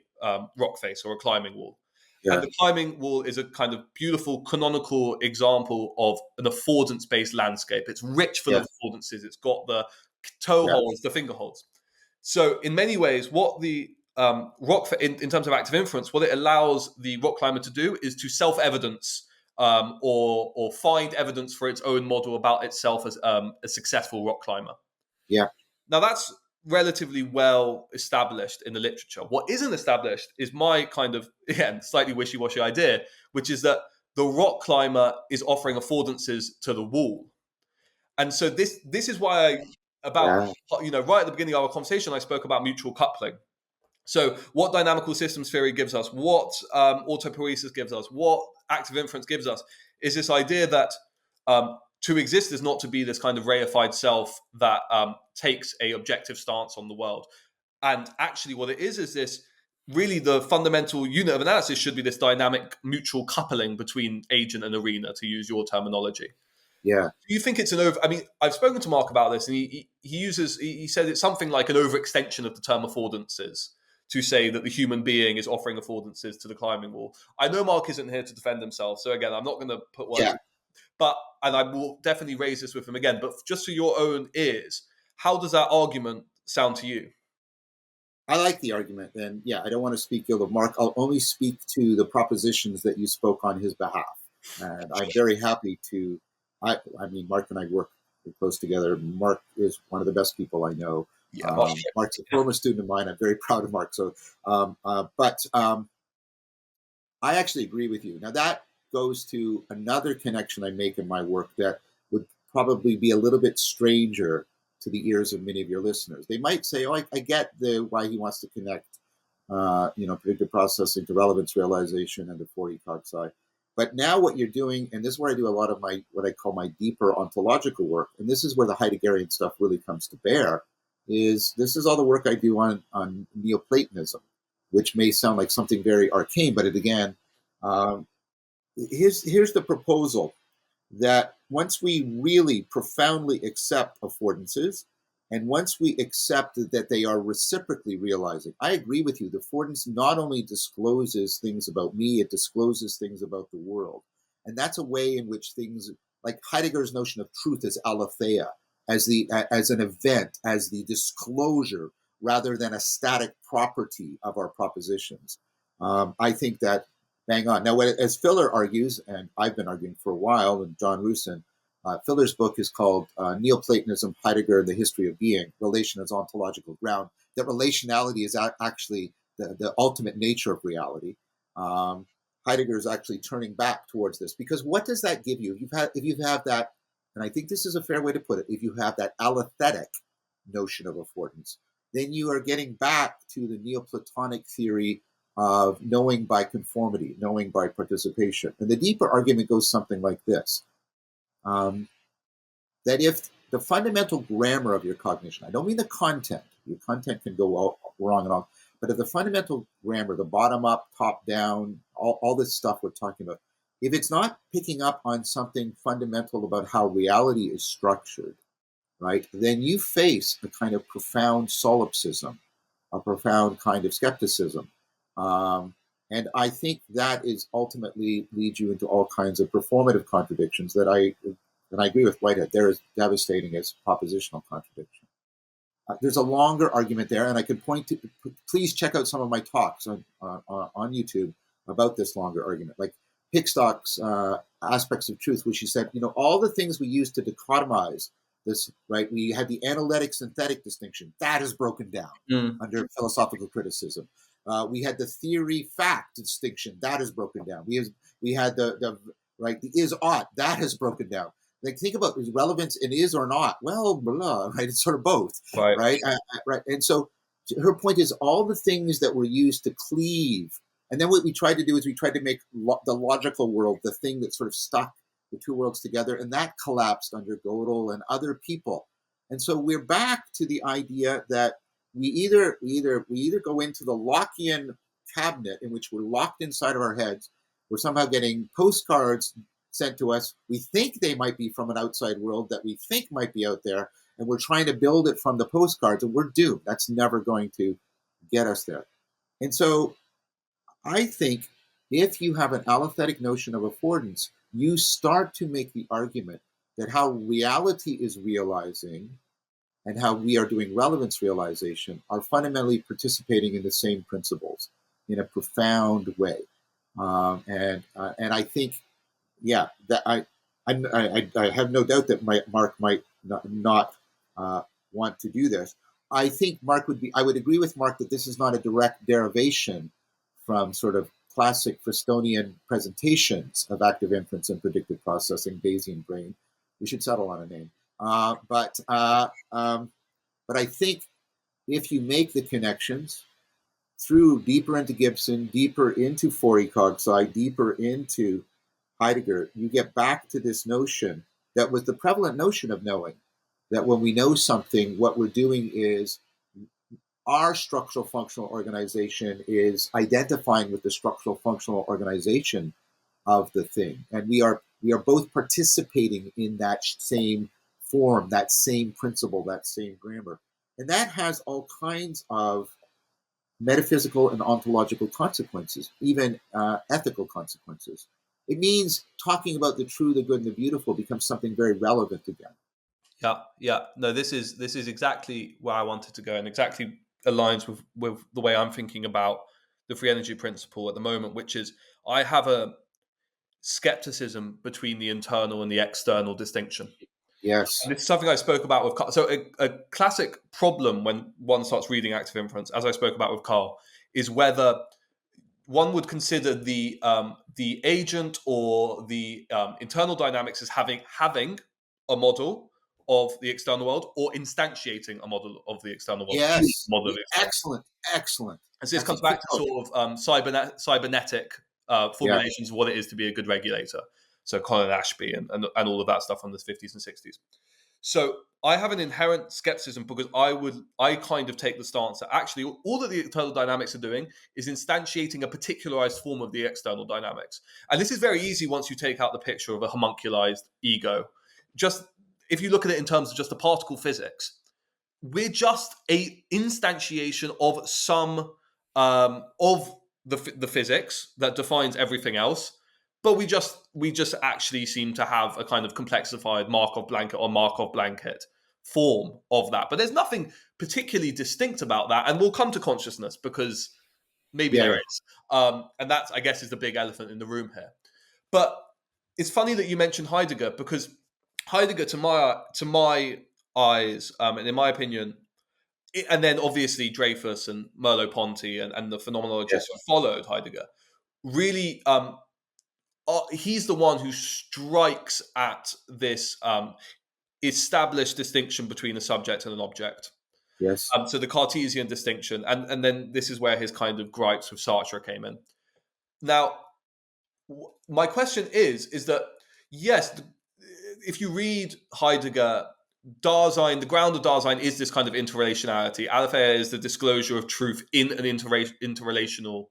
rock face or a climbing wall. And Yeah. the climbing wall is a kind of beautiful canonical example of an affordance-based landscape. It's rich full of Yes. affordances. It's got the toe Yeah. holds, the finger holds. So in many ways, what the in terms of active inference, what it allows the rock climber to do is to self-evidence or find evidence for its own model about itself as a successful rock climber. Yeah. Now that's relatively well established in the literature. What isn't established is my kind of, again, slightly wishy-washy idea, which is that the rock climber is offering affordances to the wall. And so this is why Yeah. right at the beginning of our conversation, I spoke about mutual coupling. So what dynamical systems theory gives us, what autopoiesis gives us, what active inference gives us, is this idea that to exist is not to be this kind of reified self that takes a objective stance on the world. And actually what it is this, really the fundamental unit of analysis should be this dynamic mutual coupling between agent and arena, to use your terminology. Yeah. Do you think it's an over? I mean, I've spoken to Mark about this, and he said it's something like an overextension of the term affordances to say that the human being is offering affordances to the climbing wall. I know Mark isn't here to defend himself, so again, I'm not going to put words. Yeah. And I will definitely raise this with him again. But just for your own ears, how does that argument sound to you? I like the argument, and yeah, I don't want to speak ill of Mark. I'll only speak to the propositions that you spoke on his behalf, and I'm very happy to. I mean, Mark and I work close together. Mark is one of the best people I know. Yeah, well, Mark's a former student of mine. I'm very proud of Mark. So, but I actually agree with you. Now that goes to another connection I make in my work that would probably be a little bit stranger to the ears of many of your listeners. They might say, "Oh, I get why he wants to connect, predictive processing to relevance realization and the 4E cog sci." But now what you're doing, and this is where I do a lot of my what I call my deeper ontological work, and this is where the Heideggerian stuff really comes to bear. This is all the work I do on Neoplatonism, which may sound like something very arcane, but again, um, here's the proposal that once we really profoundly accept affordances, and once we accept that they are reciprocally realizing, I agree with you. The affordance not only discloses things about me, it discloses things about the world. And that's a way in which things, like Heidegger's notion of truth as aletheia, as an event, as the disclosure, rather than a static property of our propositions. I think that bang on. Now, as Filler argues, and I've been arguing for a while, and John Rusin, Filler's book is called Neoplatonism, Heidegger, and the History of Being, Relation as Ontological Ground, that relationality is actually the ultimate nature of reality. Heidegger is actually turning back towards this, because what does that give you? If you have that, and I think this is a fair way to put it, if you have that alethetic notion of affordance, then you are getting back to the Neoplatonic theory of knowing by conformity, knowing by participation. And the deeper argument goes something like this, that if the fundamental grammar of your cognition, I don't mean the content, your content can go all wrong and all, but if the fundamental grammar, the bottom up, top down, all this stuff we're talking about, if it's not picking up on something fundamental about how reality is structured, right, then you face a kind of profound solipsism, a profound kind of skepticism. And I think that is ultimately leads you into all kinds of performative contradictions that I agree with Whitehead. They're as devastating as propositional contradiction. There's a longer argument there, and I can point to. Please check out some of my talks on YouTube about this longer argument. Like Hickstock's aspects of truth, which he said, all the things we use to dichotomize this, right? We had the analytic synthetic distinction that is broken down under philosophical criticism. We had the theory fact distinction that is broken down. We had the is ought that has broken down. Like, think about is relevance and is or not. Well, blah, right? It's sort of both, right? Right. And so her point is all the things that were used to cleave. And then what we tried to do is we tried to make the logical world the thing that sort of stuck the two worlds together, and that collapsed under Gödel and other people. And so we're back to the idea that we either go into the Lockean cabinet in which we're locked inside of our heads. We're somehow getting postcards sent to us. We think they might be from an outside world that we think might be out there, and we're trying to build it from the postcards, and we're doomed. That's never going to get us there. And so I think if you have an alethetic notion of affordance, you start to make the argument that how reality is realizing and how we are doing relevance realization are fundamentally participating in the same principles in a profound way. And I think, that I have no doubt that Mark might not want to do this. I think I would agree with Mark that this is not a direct derivation from sort of classic Fristonian presentations of active inference and predictive processing, Bayesian brain. We should settle on a name. But I think if you make the connections through deeper into Gibson, deeper into Fourier-Cogside, deeper into Heidegger, you get back to this notion that was the prevalent notion of knowing, that when we know something, what we're doing is our structural functional organization is identifying with the structural functional organization of the thing. And we are both participating in that same form, that same principle, that same grammar. And that has all kinds of metaphysical and ontological consequences, even ethical consequences. It means talking about the true, the good, and the beautiful becomes something very relevant again. Yeah. No, this is exactly where I wanted to go, and exactly aligns with the way I'm thinking about the free energy principle at the moment, which is I have a skepticism between the internal and the external distinction. Yes. And it's something I spoke about with Carl. So a classic problem when one starts reading active inference, as I spoke about with Carl, is whether one would consider the agent or the internal dynamics as having a model of the external world, or instantiating a model of the external world. Yes. Model Excellent. And so this comes back to sort of cybernetic formulations of what it is to be a good regulator. So Colin Ashby and all of that stuff from the 50s and 60s. So I have an inherent skepticism because I kind of take the stance that actually all that the internal dynamics are doing is instantiating a particularized form of the external dynamics. And this is very easy once you take out the picture of a homunculized ego. Just if you look at it in terms of just the particle physics, we're just a instantiation of some of the physics that defines everything else. But we just actually seem to have a kind of complexified Markov blanket or Markov blanket form of that. But there's nothing particularly distinct about that. And we'll come to consciousness because maybe there is. And that, I guess, is the big elephant in the room here. But it's funny that you mentioned Heidegger, because Heidegger, to my eyes, and in my opinion, and then obviously Dreyfus and Merleau-Ponty and the phenomenologists who followed Heidegger, really... he's the one who strikes at this established distinction between a subject and an object. Yes. So the Cartesian distinction, and then this is where his kind of gripes with Sartre came in. Now, my question is that, yes, if you read Heidegger, Dasein, the ground of Dasein is this kind of interrelationality. Aletheia is the disclosure of truth in an interrelational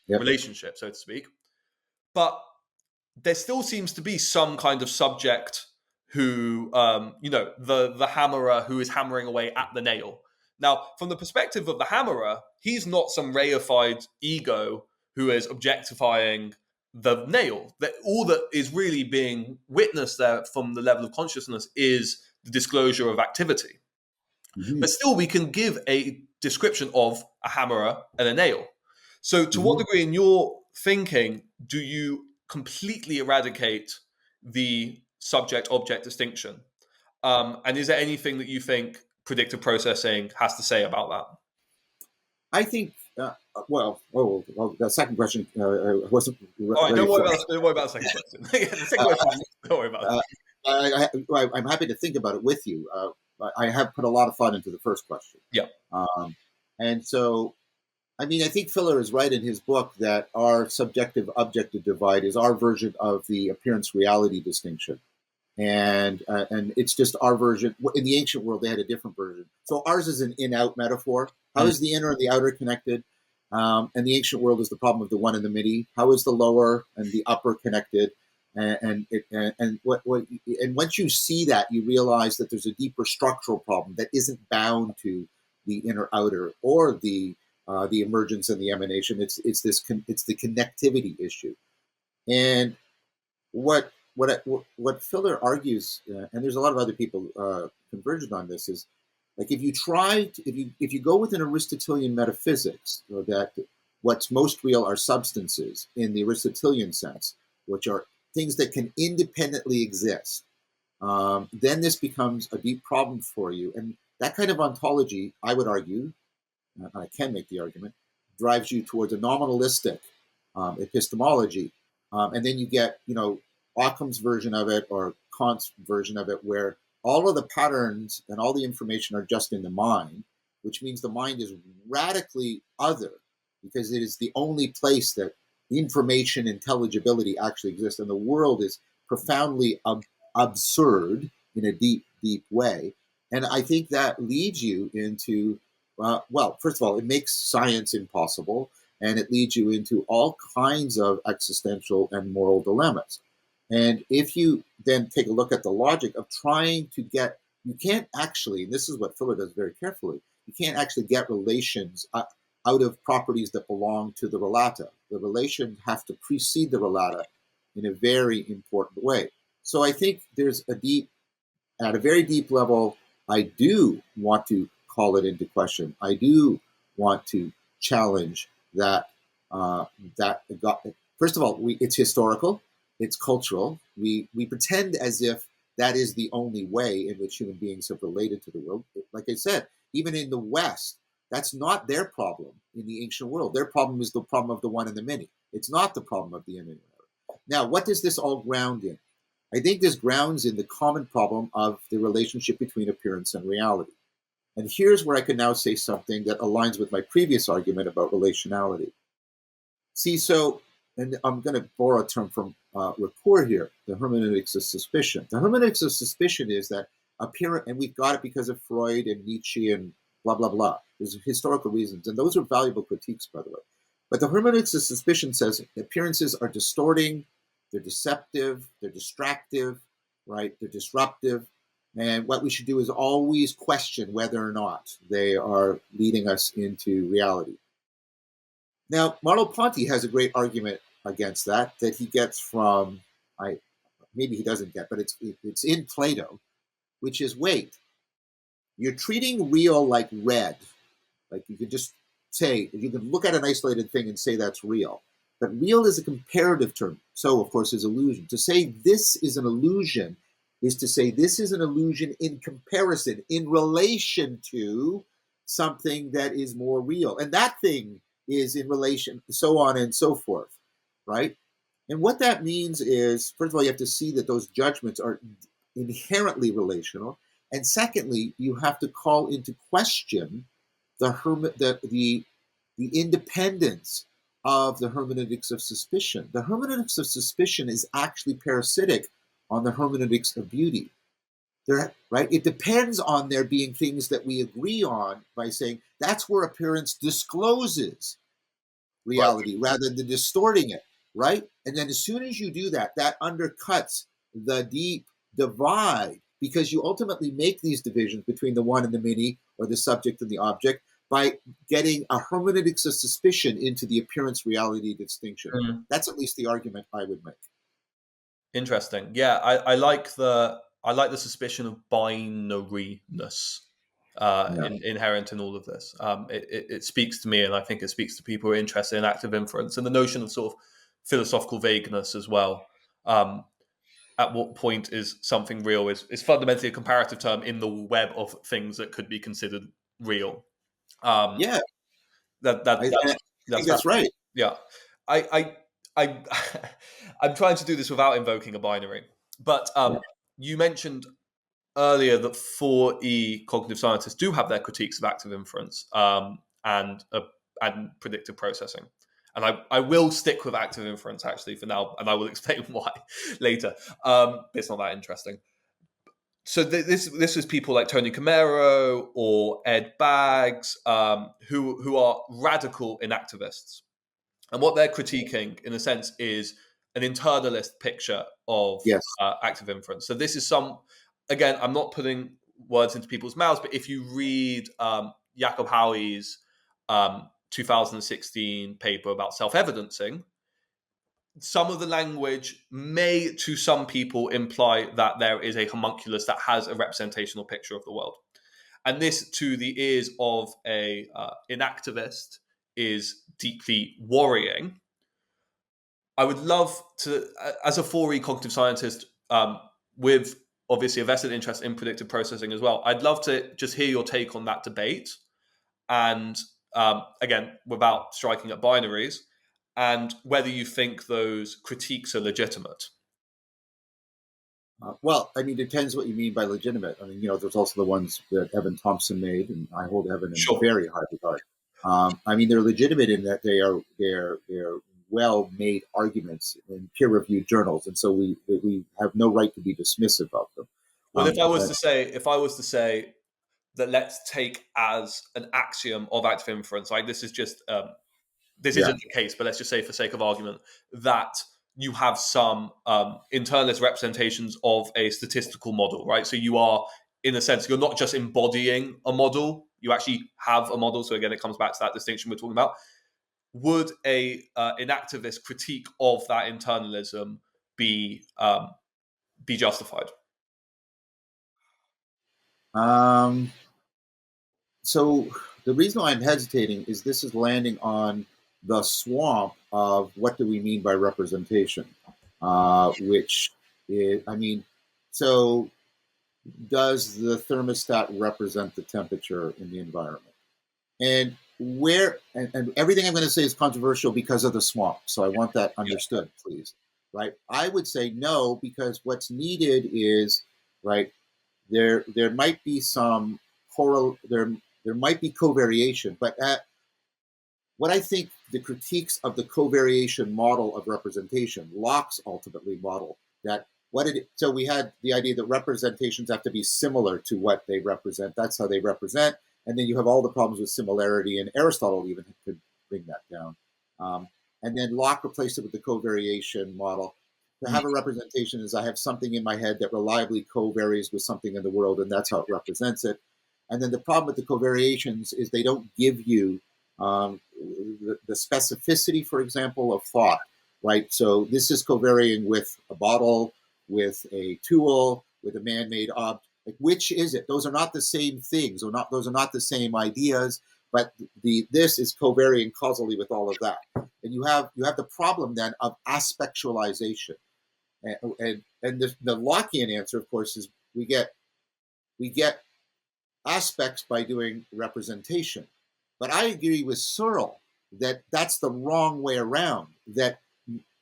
relationship, so to speak. But there still seems to be some kind of subject who, the hammerer who is hammering away at the nail. Now, from the perspective of the hammerer, he's not some reified ego who is objectifying the nail. That all that is really being witnessed there from the level of consciousness is the disclosure of activity. Mm-hmm. But still, we can give a description of a hammerer and a nail. So to what degree in your thinking do you completely eradicate the subject-object distinction? And is there anything that you think predictive processing has to say about that? I think, the second question I wasn't All right, ready for. don't worry about the second question. Yeah, the second question, don't worry about it. I'm happy to think about it with you. I have put a lot of thought into the first question. Yeah. And so, I mean, I think Filler is right in his book that our subjective objective divide is our version of the appearance reality distinction. And it's just our version. In the ancient world, they had a different version. So ours is an in-out metaphor. How is the inner and the outer connected? And the ancient world is the problem of the one and the many. How is the lower and the upper connected? And once you see that, you realize that there's a deeper structural problem that isn't bound to the inner outer or the emergence and the emanation. It's the connectivity issue. And what Filler argues, and there's a lot of other people convergent on this, is like if you go with an Aristotelian metaphysics, that what's most real are substances in the Aristotelian sense, which are things that can independently exist. Then this becomes a deep problem for you, and that kind of ontology, I would argue, I can make the argument, drives you towards a nominalistic epistemology, and then you get, Occam's version of it or Kant's version of it, where all of the patterns and all the information are just in the mind, which means the mind is radically other because it is the only place that information intelligibility actually exists, and the world is profoundly absurd in a deep, deep way. And I think that leads you into, first of all, it makes science impossible, and it leads you into all kinds of existential and moral dilemmas. And if you then take a look at the logic of trying to get, you can't actually, and this is what Filler does very carefully, you can't actually get relations out of properties that belong to the relata. The relations have to precede the relata in a very important way. So I think there's at a very deep level, I do want to call it into question. I do want to challenge that. First of all, it's historical. It's cultural. We pretend as if that is the only way in which human beings have related to the world. Like I said, even in the West, that's not their problem in the ancient world. Their problem is the problem of the one and the many. It's not the problem of the inner. Now, what does this all ground in? I think this grounds in the common problem of the relationship between appearance and reality. And here's where I can now say something that aligns with my previous argument about relationality. See, and I'm going to borrow a term from Rapport here, the hermeneutics of suspicion. The hermeneutics of suspicion is that appearance, and we've got it because of Freud and Nietzsche and blah, blah, blah. There's historical reasons, and those are valuable critiques, by the way. But the hermeneutics of suspicion says appearances are distorting, they're deceptive, they're distractive, right? They're disruptive. And what we should do is always question whether or not they are leading us into reality. Now, Merleau-Ponty has a great argument against that he gets from, maybe he doesn't get, but it's in Plato, which is, wait, you're treating real like red. Like you could just say, you can look at an isolated thing and say that's real. But real is a comparative term. So, of course, is illusion. To say this is an illusion is to say this is an illusion in comparison, in relation to something that is more real. And that thing is in relation, so on and so forth, right? And what that means is, first of all, you have to see that those judgments are inherently relational. And secondly, you have to call into question the independence of the hermeneutics of suspicion. The hermeneutics of suspicion is actually parasitic on the hermeneutics of beauty. Right? It depends on there being things that we agree on by saying that's where appearance discloses reality rather than distorting it, right? And then as soon as you do that, that undercuts the deep divide because you ultimately make these divisions between the one and the many or the subject and the object by getting a hermeneutics of suspicion into the appearance reality distinction. That's at least the argument I would make. Interesting. Yeah, I like the suspicion of binariness inherent in all of this. It speaks to me, and I think it speaks to people who are interested in active inference and the notion of sort of philosophical vagueness as well. At what point is something real is fundamentally a comparative term in the web of things that could be considered real. Um, Yeah, that that I that's think that's that's fascinating. right. Yeah, I I'm trying to do this without invoking a binary, but Yeah. you mentioned earlier that 4E cognitive scientists do have their critiques of active inference and predictive processing. And I will stick with active inference actually for now, and I will explain why later. It's not that interesting. So this is people like Tony Camero or Ed Baggs, who are radical inactivists, and what they're critiquing, in a sense, is an internalist picture of Yes. active inference. So this is again, I'm not putting words into people's mouths, but if you read Jacob Howey's 2016 paper about self-evidencing, some of the language may, to some people, imply that there is a homunculus that has a representational picture of the world. And this, to the ears of an activist, is deeply worrying. I would love to, as a 4E cognitive scientist, with obviously a vested interest in predictive processing as well, I'd love to just hear your take on that debate. And again, without striking at binaries, and whether you think those critiques are legitimate. Well, I mean, it depends what you mean by legitimate. I mean, there's also the ones that Evan Thompson made, and I hold Evan in Sure. very high regard. I mean, they're legitimate in that they're well-made arguments in peer-reviewed journals, and so we have no right to be dismissive of them. Well, if I was to say that, let's take as an axiom of active inference, like this is just this Yeah. isn't the case, but let's just say, for sake of argument, that you have some internalist representations of a statistical model, right? So you are, in a sense, you're not just embodying a model; you actually have a model. So again, it comes back to that distinction we're talking about. Would an activist critique of that internalism be justified? Um, so the reason why I'm hesitating is this is landing on the swamp of what do we mean by representation, which is, I mean, so does the thermostat represent the temperature in the environment? And everything I'm going to say is controversial because of the swamp. So I want that understood, please. Right? I would say no, because what's needed is, right, there might be some there might be covariation, but what I think the critiques of the covariation model of representation, Locke's ultimately model, that so we had the idea that representations have to be similar to what they represent. That's how they represent. And then you have all the problems with similarity, and Aristotle even could bring that down. And then Locke replaced it with the covariation model. To have a representation is I have something in my head that reliably covaries with something in the world, and that's how it represents it. And then the problem with the covariations is they don't give you the specificity, for example, of thought, right? So this is covariating with a bottle, with a tool, with a man-made object. Like, which is it? Those are not the same things, or not. Those are not the same ideas. But this is covariating causally with all of that, and you have the problem then of aspectualization, and the Lockean answer, of course, is we get aspects by doing representation. But I agree with Searle that that's the wrong way around, that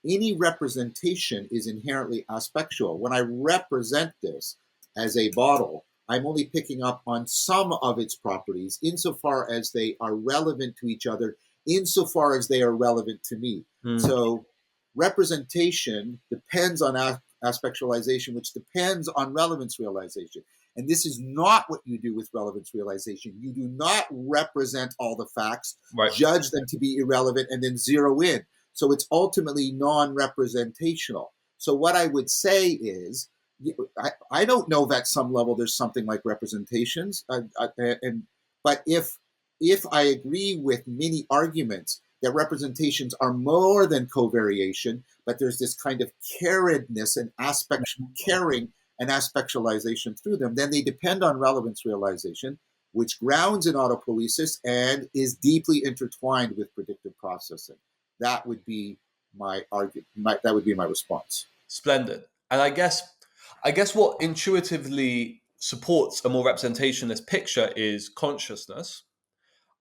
any representation is inherently aspectual. When I represent this as a bottle, I'm only picking up on some of its properties insofar as they are relevant to each other, insofar as they are relevant to me. So representation depends on aspectualization, which depends on relevance realization. And this is not what you do with relevance realization. You do not represent all the facts, Right. judge them to be irrelevant, and then zero in. So it's ultimately non-representational. So what I would say is, I don't know if at some level there's something like representations, but if I agree with many arguments that representations are more than covariation, but there's this kind of carriedness and carrying and aspectualization through them, then they depend on relevance realization, which grounds in autopoiesis and is deeply intertwined with predictive processing. That would be my argument. That would be my response. Splendid. And I guess what intuitively supports a more representationalist picture is consciousness.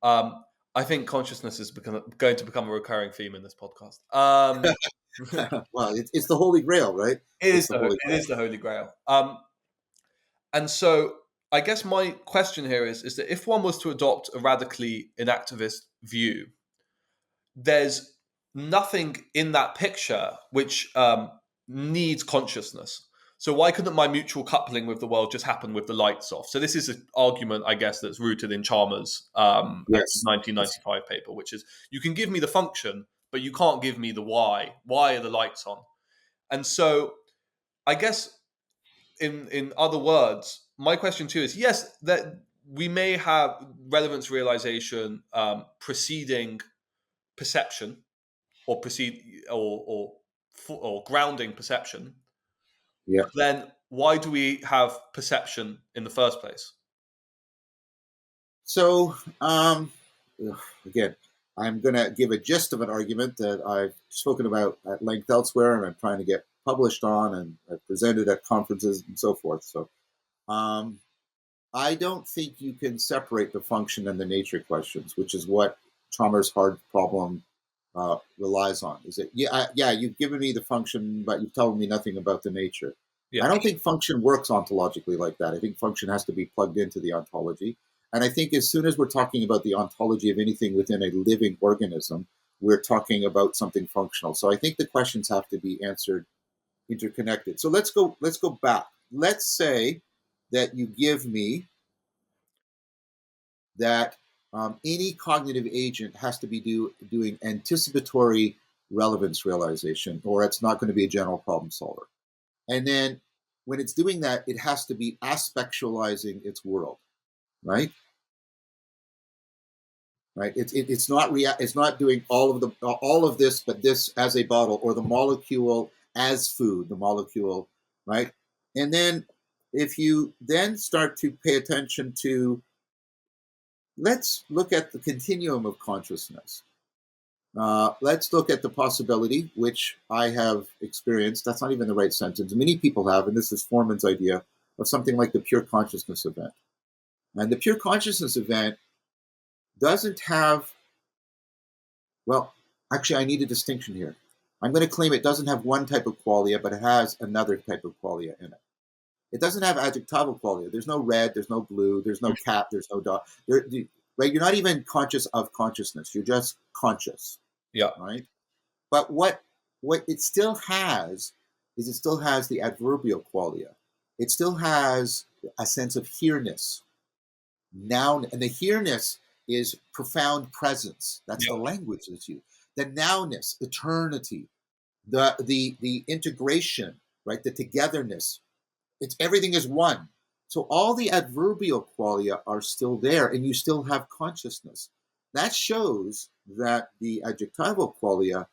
Um, I think consciousness is going to become a recurring theme in this podcast. Well, it's the Holy Grail, right? It's the Holy It Grail. is the Holy Grail. And so I guess my question here is that if one was to adopt a radically inactivist view, there's nothing in that picture which needs consciousness. So why couldn't my mutual coupling with the world just happen with the lights off? So this is an argument, I guess, that's rooted in Chalmers' Yes. Yes. 1995 paper, which is you can give me the function, but you can't give me the why. Why are the lights on? And so I guess in other words, my question too is yes, that we may have relevance realization preceding perception or precede or grounding perception. Yeah. Then why do we have perception in the first place? So, again, I'm going to give a gist of an argument that I've spoken about at length elsewhere, and I'm trying to get published on, and I've presented at conferences and so forth. So, um, I don't think you can separate the function and the nature questions, which is what Chalmers' hard problem relies on. Is it? Yeah, you've given me the function, but you've told me nothing about the nature. Yeah, I don't think function works ontologically like that. I think function has to be plugged into the ontology. And I think as soon as we're talking about the ontology of anything within a living organism, we're talking about something functional. So I think the questions have to be answered interconnected. So let's go back. Let's say that you give me that any cognitive agent has to be doing anticipatory relevance realization, or it's not going to be a general problem solver. And then when it's doing that, it has to be aspectualizing its world, right? Right. It's not doing all of this, but this as a bottle, or the molecule as food, the molecule, right? And then if you then start to pay attention to, let's look at the continuum of consciousness. Let's look at the possibility, which I have experienced. That's not even the right sentence. Many people have, and this is Foreman's idea of something like the pure consciousness event. And the pure consciousness event doesn't have, well, actually, I need a distinction here. I'm going to claim it doesn't have one type of qualia, but it has another type of qualia in it. It doesn't have adjectival qualia. There's no red, there's no blue, there's no cat, there's no dog. Right? You're not even conscious of consciousness. You're just conscious, yeah, right? But what it still has is it still has the adverbial qualia. It still has a sense of here-ness, noun, and the here-ness is profound presence. That's yeah, the language that's used. The nounness, eternity, the integration, right? The togetherness. It's everything is one. So all the adverbial qualia are still there, and you still have consciousness. That shows that the adjectival qualia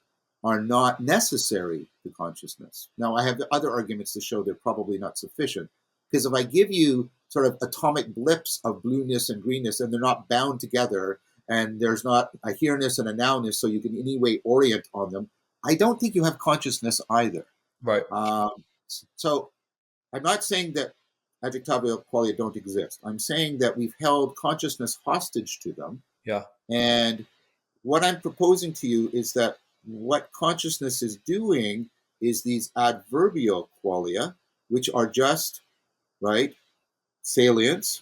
are not necessary to consciousness. Now, I have other arguments to show they're probably not sufficient, because if I give you sort of atomic blips of blueness and greenness, and they're not bound together, and there's not a here-ness and a nounness, so you can in any way orient on them, I don't think you have consciousness either. right, Um, so I'm not saying that adjectival qualia don't exist. I'm saying that we've held consciousness hostage to them. yeah, And what I'm proposing to you is that what consciousness is doing is these adverbial qualia, which are just, right, salience,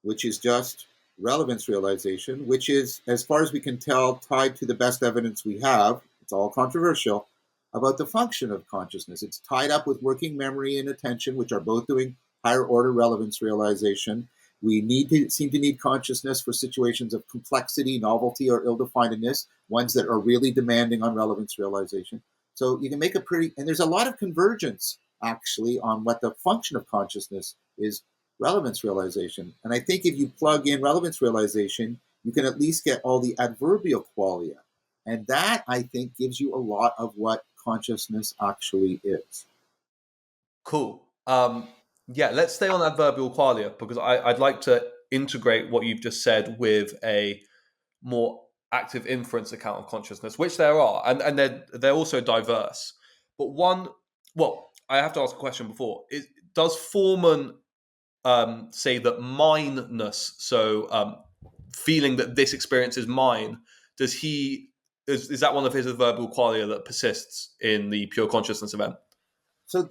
which is just relevance realization, which is, as far as we can tell, tied to the best evidence we have. It's all controversial about the function of consciousness. It's tied up with working memory and attention, which are both doing higher order relevance realization. We seem to need consciousness for situations of complexity, novelty, or ill-definedness, ones that are really demanding on relevance realization. So you can make a pretty, and there's a lot of convergence actually on what the function of consciousness is, relevance realization. And I think if you plug in relevance realization, you can at least get all the adverbial qualia. And that, I think, gives you a lot of what consciousness actually is. cool. Yeah, let's stay on adverbial qualia because I'd like to integrate what you've just said with a more active inference account of consciousness, which there are, and they're also diverse. But I have to ask a question before. Does Foreman say that mineness, so feeling that this experience is mine, is that one of his verbal qualia that persists in the pure consciousness event? So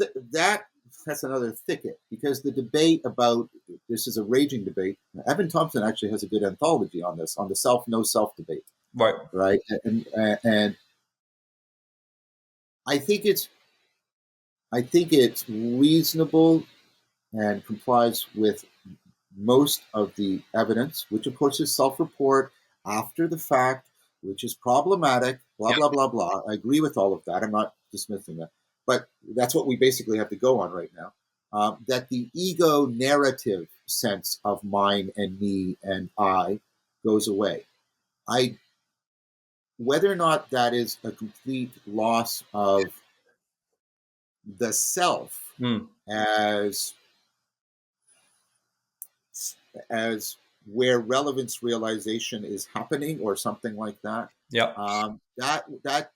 that's another thicket, because the debate about this is a raging debate. Evan Thompson actually has a good anthology on this, on the self no self debate. Right. And I think it's reasonable and complies with most of the evidence, which of course is self-report after the fact, which is problematic, blah, Yeah. blah, blah, blah. I agree with all of that. I'm not dismissing that. But that's what we basically have to go on right now. That the ego narrative sense of mine and me and I goes away. Whether or not that is a complete loss of the self as where relevance realization is happening, or something like that. Yeah. That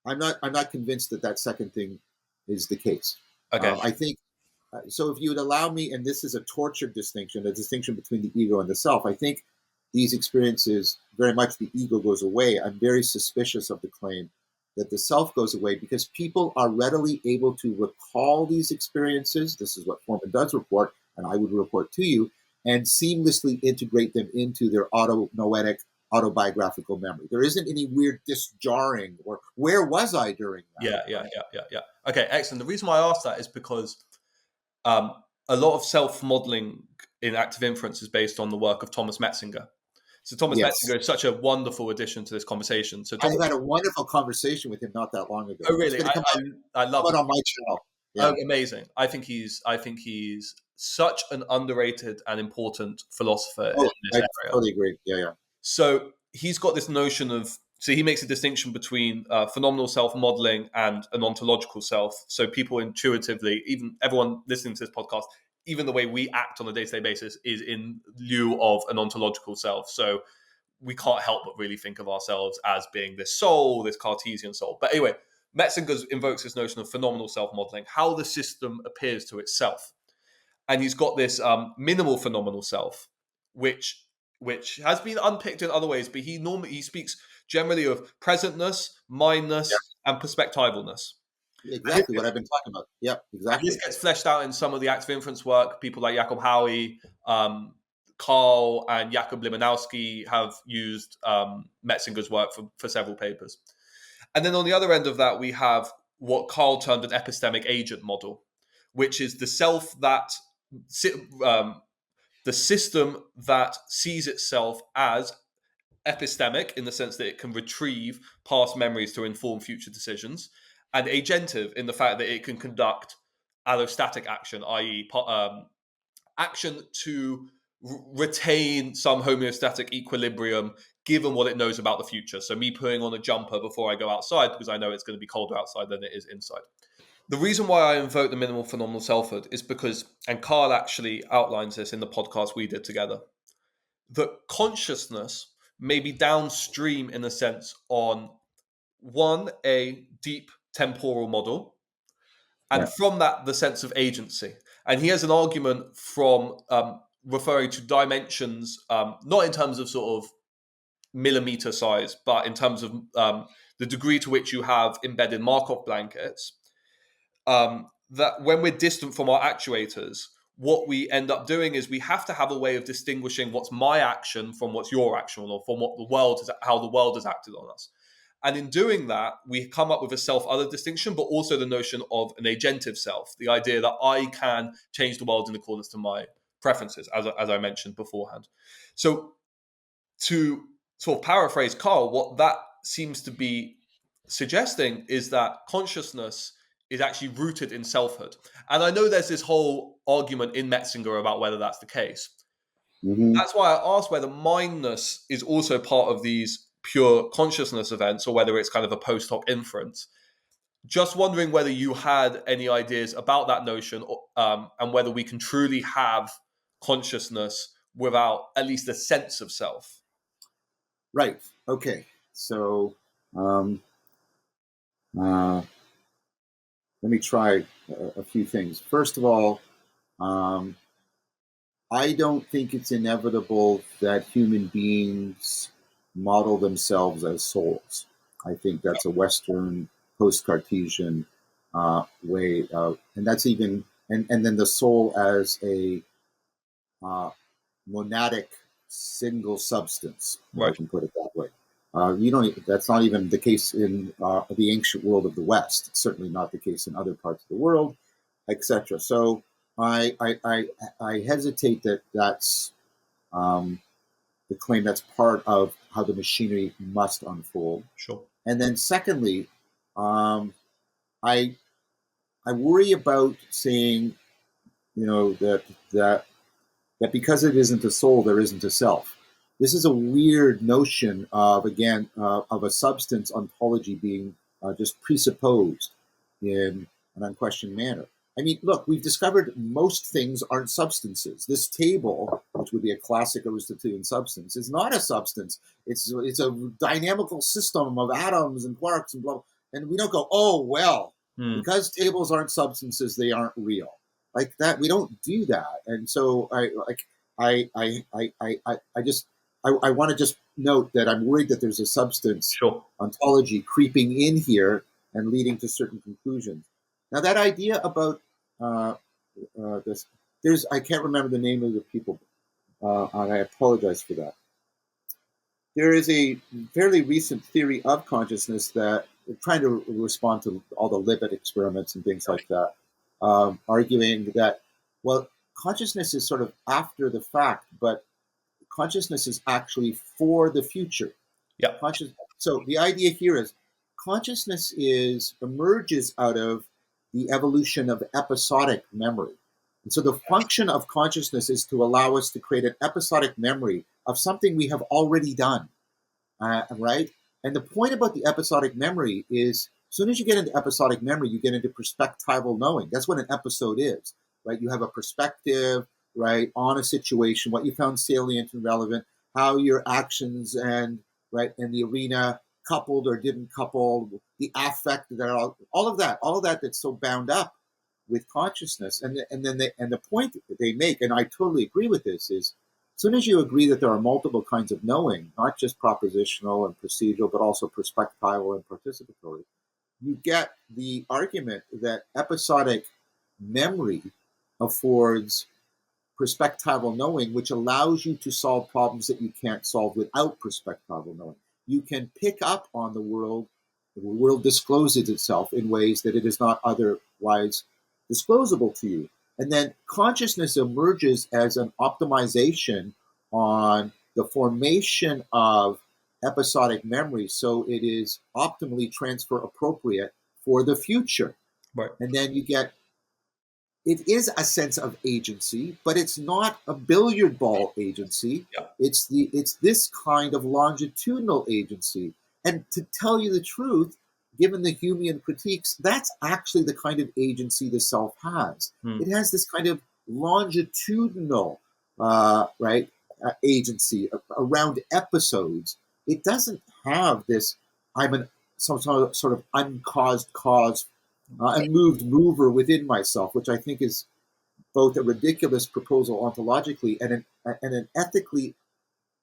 I'm not convinced that second thing is the case. Okay. I think so. If you would allow me, and this is a tortured distinction, a distinction between the ego and the self. I think these experiences, very much the ego goes away. I'm very suspicious of the claim that the self goes away, because people are readily able to recall these experiences. This is what Foreman does report, and I would report to you, and seamlessly integrate them into their autonoetic, autobiographical memory. There isn't any weird disjarring or where was I during that? Yeah. Okay, excellent. The reason why I asked that is because a lot of self-modeling in active inference is based on the work of Thomas Metzinger. So Thomas Metzinger is such a wonderful addition to this conversation. So I've had a wonderful conversation with him not that long ago. Oh, really? I love it on my channel. Yeah. Oh, amazing! I think he's such an underrated and important philosopher in this area. Totally agree. Yeah. So he's got this notion of. So he makes a distinction between phenomenal self-modeling and an ontological self. So people intuitively, even everyone listening to this podcast, even the way we act on a day-to-day basis is in lieu of an ontological self. So we can't help but really think of ourselves as being this soul, this Cartesian soul. But anyway, Metzinger invokes this notion of phenomenal self-modeling, how the system appears to itself. And he's got this minimal phenomenal self, which has been unpicked in other ways, but he speaks generally of presentness, mindness, and perspectivalness. Exactly what I've been talking about. Yep, exactly. This gets fleshed out in some of the active inference work. People like Jacob Howie, Carl, and Jakob Limanowski have used Metzinger's work for several papers. And then on the other end of that, we have what Carl termed an epistemic agent model, which is the self that the system that sees itself as epistemic in the sense that it can retrieve past memories to inform future decisions, and agentive in the fact that it can conduct allostatic action, i.e. action to retain some homeostatic equilibrium given what it knows about the future. So me putting on a jumper before I go outside because I know it's going to be colder outside than it is inside. The reason why I invoke the minimal phenomenal selfhood is because, and Carl actually outlines this in the podcast we did together, that consciousness may be downstream in a sense on one, a deep temporal model, and from that, the sense of agency. And he has an argument from referring to dimensions, not in terms of sort of millimeter size, but in terms of the degree to which you have embedded Markov blankets, that when we're distant from our actuators, what we end up doing is we have to have a way of distinguishing what's my action from what's your action, or from what the world is, how the world has acted on us. And in doing that, we come up with a self-other distinction, but also the notion of an agentive self, the idea that I can change the world in accordance to my preferences, as I mentioned beforehand. So to sort of paraphrase Carl, what that seems to be suggesting is that consciousness is actually rooted in selfhood. And I know there's this whole argument in Metzinger about whether that's the case. Mm-hmm. That's why I asked whether mindness is also part of these pure consciousness events, or whether it's kind of a post hoc inference. Just wondering whether you had any ideas about that notion, and whether we can truly have consciousness without at least a sense of self. Right. Okay. So uh, let me try a few things. First of all, um, I don't think it's inevitable that human beings model themselves as souls. I think that's a Western post-Cartesian way of, and that's even, and then the soul as a uh, monadic single substance, if I Right. can put it that way. You don't. That's not even the case in the ancient world of the West. It's certainly not the case in other parts of the world, etc. So I hesitate that that's um, the claim that's part of how the machinery must unfold. Sure. And then secondly, um, I I worry about saying that that that because it isn't a soul, there isn't a self. This is a weird notion of, again, of a substance ontology being just presupposed in an unquestioned manner. I mean, look, we've discovered most things aren't substances. This table, which would be a classic Aristotelian substance, is not a substance. It's a dynamical system of atoms and quarks and blah, blah. And we don't go, oh, well, Hmm. because tables aren't substances, they aren't real like that. We don't do that. And so I want to just note that I'm worried that there's a substance Sure. ontology creeping in here and leading to certain conclusions. Now that idea about uh, this, I can't remember the name of the people, and I apologize for that. There is a fairly recent theory of consciousness that trying to respond to all the Libet experiments and things like that, arguing that, well, consciousness is sort of after the fact, but consciousness is actually for the future. Yeah. So the idea here is consciousness emerges out of the evolution of episodic memory. And so the function of consciousness is to allow us to create an episodic memory of something we have already done, right? And the point about the episodic memory is, as soon as you get into episodic memory, you get into perspectival knowing. That's what an episode is, right? You have a perspective, right, on a situation, what you found salient and relevant, how your actions and right and the arena coupled or didn't couple, the affect that all of that that's so bound up with consciousness. And the point that they make, and I totally agree with this, is as soon as you agree that there are multiple kinds of knowing, not just propositional and procedural, but also perspectival and participatory, you get the argument that episodic memory affords perspectival knowing, which allows you to solve problems that you can't solve without perspectival knowing. You can pick up on the world discloses itself in ways that it is not otherwise disclosable to you. And then consciousness emerges as an optimization on the formation of episodic memory, so it is optimally transfer appropriate for the future. Right. And then you get it is a sense of agency, but it's not a billiard ball agency. Yeah. It's this kind of longitudinal agency. And to tell you the truth, given the Humean critiques, that's actually the kind of agency the self has. Hmm. It has this kind of longitudinal right agency around episodes. It doesn't have this I'm an some sort of uncaused cause unmoved mover within myself, which I think is both a ridiculous proposal ontologically and an ethically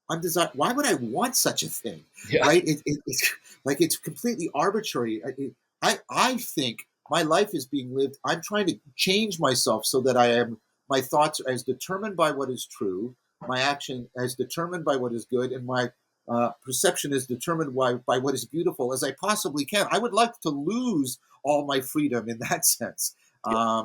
undesirable. Why would I want such a thing? Yeah. Right? It's like it's completely arbitrary. I think my life is being lived. I'm trying to change myself so that my thoughts are as determined by what is true, my action as determined by what is good, and my perception is determined by what is beautiful as I possibly can. I would like to lose all my freedom in that sense. Yeah.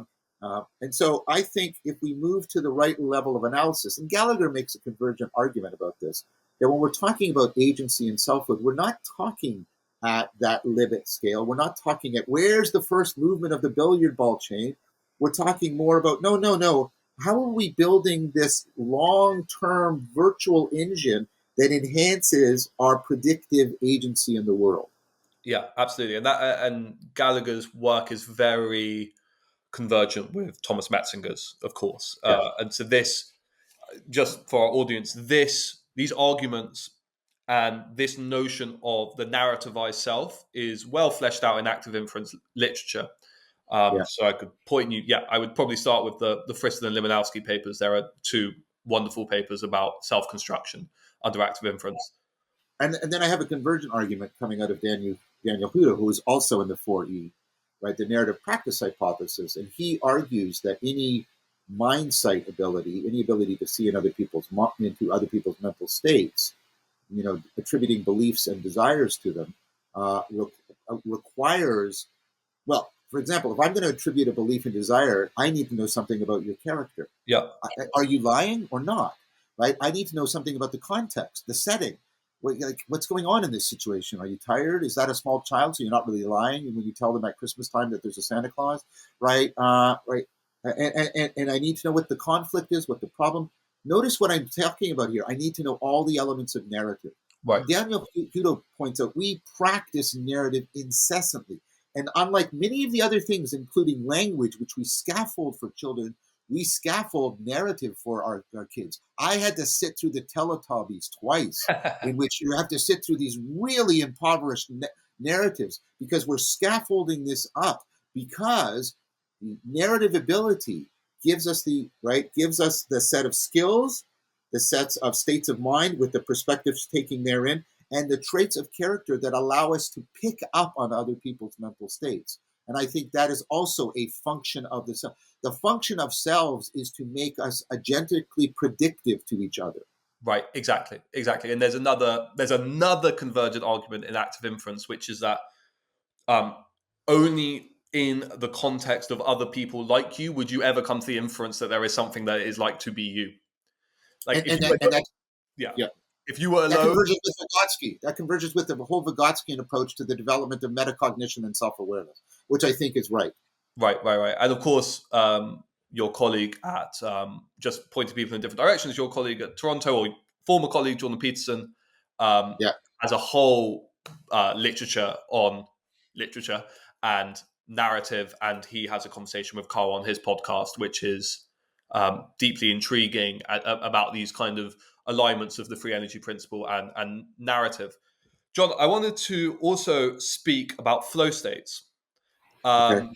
And so I think if we move to the right level of analysis, and Gallagher makes a convergent argument about this, that when we're talking about agency and selfhood, we're not talking at that Libet scale. We're not talking at where's the first movement of the billiard ball chain. We're talking more about no. How are we building this long-term virtual engine that enhances our predictive agency in the world? Yeah, absolutely. And Gallagher's work is very convergent with Thomas Metzinger's, of course. Yeah. And so this, just for our audience, these arguments And this notion of the narrativized self is well fleshed out in active inference literature. Yeah. So I could point you, I would probably start with the Friston and Limanowski papers. There are two wonderful papers about self-construction under active inference. And then I have a convergent argument coming out of Daniel Huda, who is also in the 4E, right, the narrative practice hypothesis. And he argues that any mind sight ability, any ability to see into other people's mental states, attributing beliefs and desires to them, requires, well, for example, if I'm going to attribute a belief and desire, I need to know something about your character. Yeah. Are you lying or not? Right? I need to know something about the context, the setting. What's going on in this situation? Are you tired? Is that a small child? So you're not really lying when you tell them at Christmas time that there's a Santa Claus, right? Right. And I need to know what the conflict is, what the problem. Notice what I'm talking about here. I need to know all the elements of narrative. Right. Daniel Huda points out we practice narrative incessantly. And unlike many of the other things, including language, which we scaffold for children, we scaffold narrative for our kids. I had to sit through the Teletubbies twice, in which you have to sit through these really impoverished narratives because we're scaffolding this up because the narrative ability gives us the set of skills, the sets of states of mind with the perspectives taking therein, and the traits of character that allow us to pick up on other people's mental states. And I think that is also a function of the self. The function of selves is to make us agentically predictive to each other. Right, exactly. And there's another convergent argument in active inference, which is that only in the context of other people like you would you ever come to the inference that there is something that is like to be you. Like if you were alone, that converges with Vygotsky. That converges with the whole Vygotskian approach to the development of metacognition and self-awareness, which I think is right. Right. And of course, your colleague at, just pointing people in different directions, your colleague at Toronto, or former colleague Jordan Peterson, has a whole literature on literature and narrative, and he has a conversation with Carl on his podcast, which is deeply intriguing about these kind of alignments of the free energy principle and narrative. John, I wanted to also speak about flow states. Okay.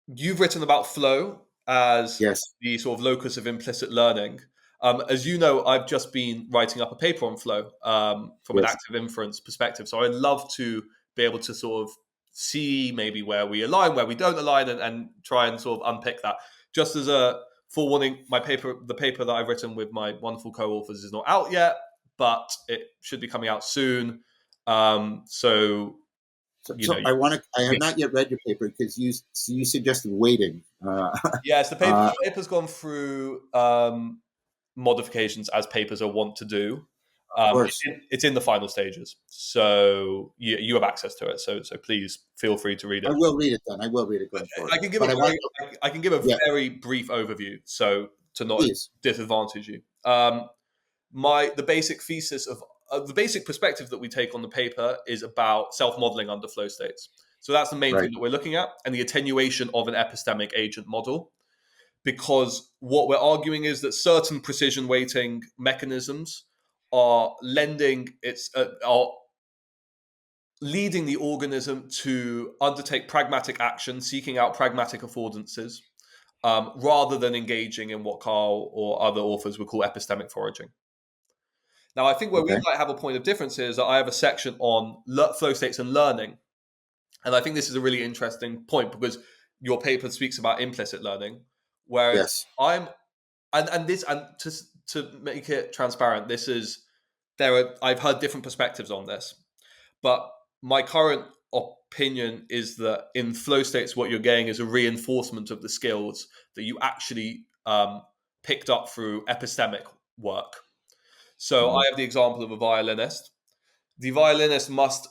You've written about flow as Yes. the sort of locus of implicit learning. As you know, I've just been writing up a paper on flow from an active inference perspective. So I'd love to be able to sort of see maybe where we align, where we don't align, and try and sort of unpick that. Just as a forewarning, the paper that I've written with my wonderful co-authors is not out yet, but it should be coming out soon. So I have not yet read your paper because you suggested waiting. Yes, the paper's gone through modifications as papers are wont to do. It's in the final stages, so you have access to it. So please feel free to read it. I will read it then. I will read it going forward. I can give a very brief overview, so to not disadvantage you. The basic thesis of the basic perspective that we take on the paper is about self-modeling under flow states. So that's the main thing that we're looking at, and the attenuation of an epistemic agent model. Because what we're arguing is that certain precision weighting mechanisms are leading the organism to undertake pragmatic action, seeking out pragmatic affordances, rather than engaging in what Carl or other authors would call epistemic foraging. Now, I think where we might have a point of difference is that I have a section on flow states and learning. And I think this is a really interesting point because your paper speaks about implicit learning, whereas to make it transparent, I've heard different perspectives on this, but my current opinion is that in flow states, what you're getting is a reinforcement of the skills that you actually picked up through epistemic work. So I have the example of a violinist. The violinist must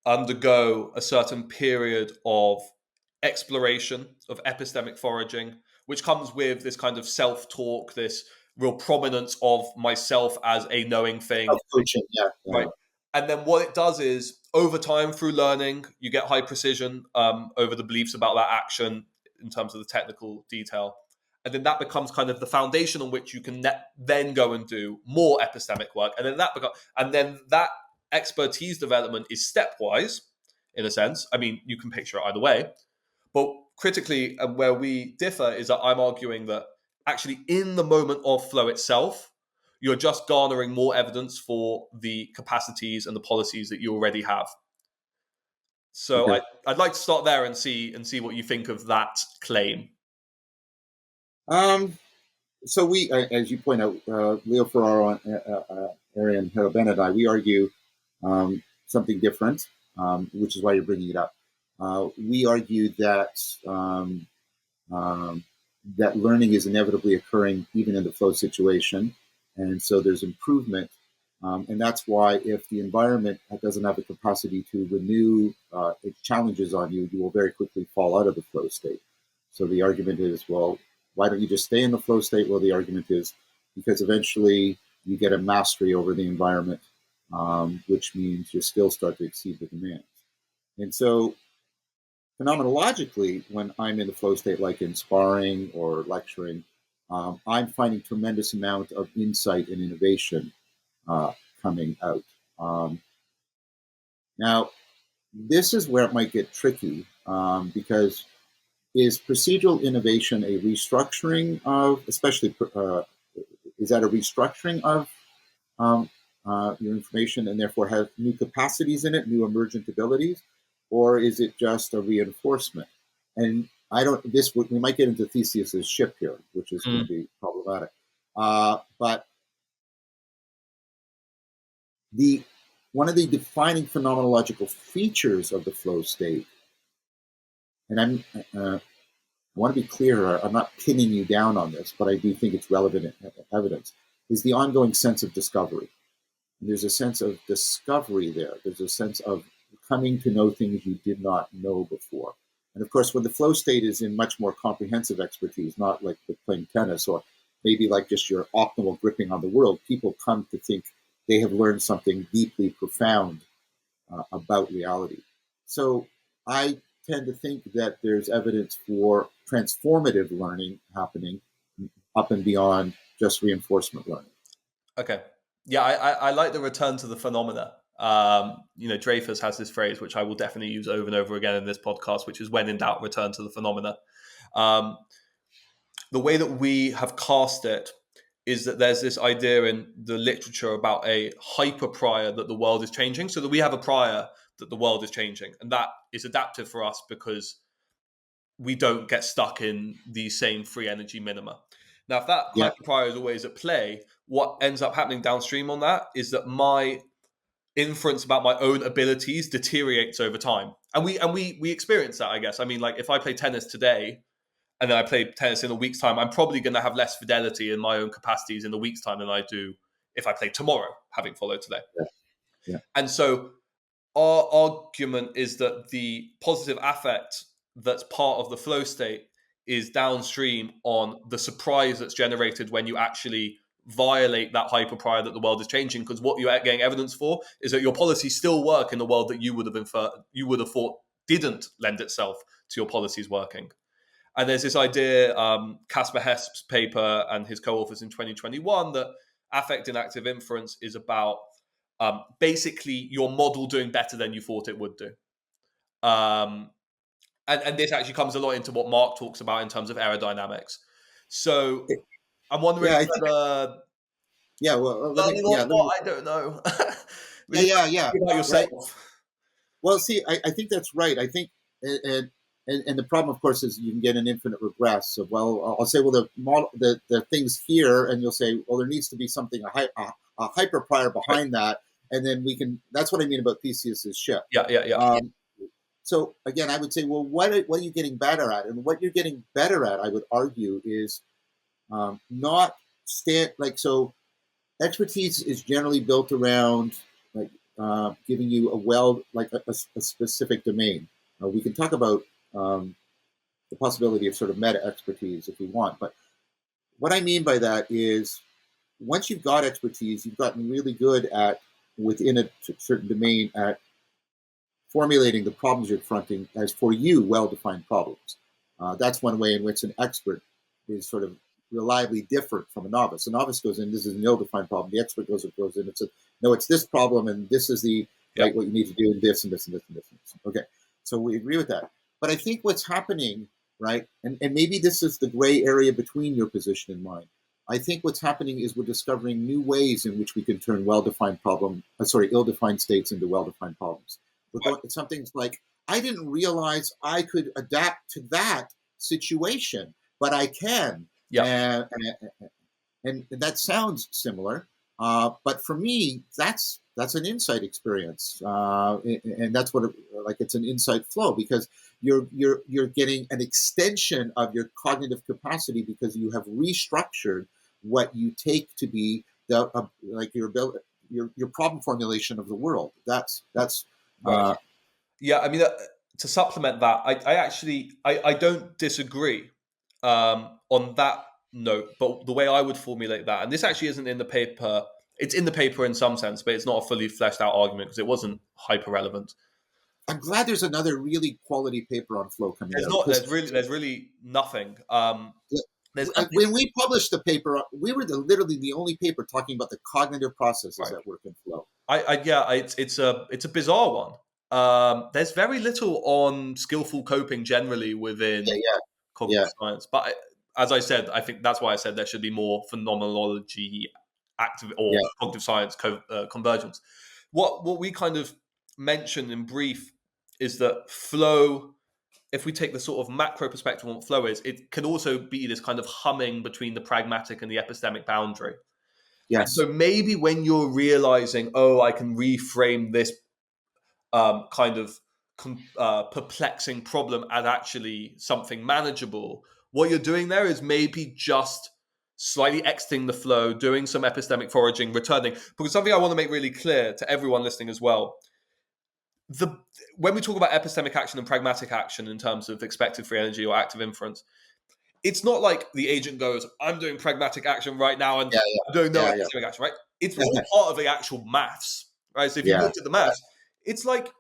undergo a certain period of exploration, of epistemic foraging, which comes with this kind of self-talk, this real prominence of myself as a knowing thing. Self-coaching, right. And then what it does is, over time, through learning, you get high precision over the beliefs about that action in terms of the technical detail. And then that becomes kind of the foundation on which you can then go and do more epistemic work. And then that expertise development is stepwise, in a sense. I mean, you can picture it either way. But critically, and where we differ is that I'm arguing that actually in the moment of flow itself, you're just garnering more evidence for the capacities and the policies that you already have. So Okay. I'd like to start there and see what you think of that claim. So we, as you point out, Leo Ferraro, Arian Heraben, and I, we argue something different, which is why you're bringing it up. We argue that that learning is inevitably occurring even in the flow situation, and so there's improvement, and that's why if the environment doesn't have the capacity to renew its challenges on you, you will very quickly fall out of the flow state. So the argument is, well, why don't you just stay in the flow state? Well, the argument is because eventually you get a mastery over the environment, which means your skills start to exceed the demands. And so phenomenologically, when I'm in the flow state, like in sparring or lecturing, I'm finding tremendous amount of insight and innovation coming out. Now, this is where it might get tricky because is procedural innovation a restructuring of, especially, is that a restructuring of your information and therefore have new capacities in it, new emergent abilities, or is it just a reinforcement? And I don't, this, we might get into Theseus's ship here, which is going to be problematic. But one of the defining phenomenological features of the flow state, and I want to be clear, I'm not pinning you down on this, but I do think it's relevant evidence, is the ongoing sense of discovery. And there's a sense of discovery there. There's a sense of coming to know things you did not know before. And of course, when the flow state is in much more comprehensive expertise, not like with playing tennis or maybe like just your optimal gripping on the world, people come to think they have learned something deeply profound about reality. So I tend to think that there's evidence for transformative learning happening up and beyond just reinforcement learning. Okay. Yeah, I like the return to the phenomena. Dreyfus has this phrase, which I will definitely use over and over again in this podcast, which is when in doubt, return to the phenomena. The way that we have cast it is that there's this idea in the literature about a hyper prior that the world is changing, so that we have a prior that the world is changing. And that is adaptive for us because we don't get stuck in the same free energy minima. Now, if that hyper prior is always at play, what ends up happening downstream on that is that my inference about my own abilities deteriorates over time. And we experience that, I guess. I mean, like if I play tennis today and then I play tennis in a week's time, I'm probably going to have less fidelity in my own capacities in a week's time than I do if I play tomorrow, having followed today. Yeah. And so our argument is that the positive affect that's part of the flow state is downstream on the surprise that's generated when you actually violate that hyper prior that the world is changing, because what you're getting evidence for is that your policies still work in the world that you would have thought didn't lend itself to your policies working. And there's this idea, Caspar Hesp's paper and his co-authors in 2021, that affect in active inference is about basically your model doing better than you thought it would do. And this actually comes a lot into what Mark talks about in terms of aerodynamics. So I'm wondering whether... Yeah, well, I don't know. Yeah. About yourself. Right. Well, see, I think that's right. I think, and the problem, of course, is you can get an infinite regress. So, well, I'll say, well, the things here, and you'll say, well, there needs to be something, a hyper prior behind that, and then we can. That's what I mean about Theseus's ship. Yeah. So again, I would say, well, what are you getting better at? And what you're getting better at, I would argue, is not so. Expertise is generally built around like giving you a specific domain. We can talk about the possibility of sort of meta expertise if you want, but what I mean by that is once you've got expertise, you've gotten really good at within a certain domain at formulating the problems you're confronting as for you well-defined problems. That's one way in which an expert is sort of reliably different from a novice. A novice goes in, this is an ill-defined problem. The expert goes in and says, no, it's this problem, and this is the Yeah. right what you need to do, and this and this and this and this. And this. Okay, so we agree with that. But I think what's happening, right, and maybe this is the gray area between your position and mine. I think what's happening is we're discovering new ways in which we can turn ill-defined states into well-defined problems. We're going to something like, I didn't realize I could adapt to that situation, but I can. Yeah. And that sounds similar, but for me, that's an insight experience, and that's what it's an insight flow, because you're getting an extension of your cognitive capacity because you have restructured what you take to be your ability, your problem formulation of the world. That's Right. Yeah, I mean, to supplement that, I actually don't disagree on that note, but the way I would formulate that, and this actually isn't in the paper. It's in the paper in some sense, but it's not a fully fleshed out argument because it wasn't hyper relevant. I'm glad there's another really quality paper on flow coming out. There's really nothing. When we published the paper, we were literally the only paper talking about the cognitive processes that work in flow. It's a bizarre one. There's very little on skillful coping generally within cognitive science, but as I said, I think that's why I said there should be more phenomenology, active or cognitive science convergence. What we kind of mentioned in brief is that flow, if we take the sort of macro perspective on what flow is, it can also be this kind of humming between the pragmatic and the epistemic boundary. Yes. So maybe when you're realizing, I can reframe this kind of perplexing problem as actually something manageable, what you're doing there is maybe just slightly exiting the flow, doing some epistemic foraging, returning. Because something I want to make really clear to everyone listening as well, when we talk about epistemic action and pragmatic action in terms of expected free energy or active inference, it's not like the agent goes, I'm doing pragmatic action right now and I'm doing no epistemic action, right? It's all part of the actual maths, right? So if you looked at the maths, it's like,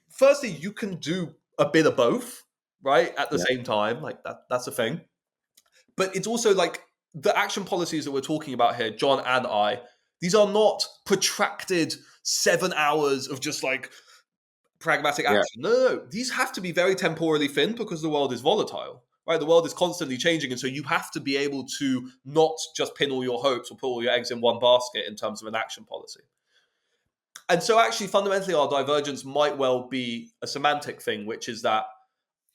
firstly, you can do a bit of both, right? At the same time, like that's a thing. But it's also like the action policies that we're talking about here, John and I, these are not protracted 7 hours of just like pragmatic action. No. These have to be very temporally thin because the world is volatile, right? The world is constantly changing. And so you have to be able to not just pin all your hopes or put all your eggs in one basket in terms of an action policy. And so actually, fundamentally, our divergence might well be a semantic thing, which is that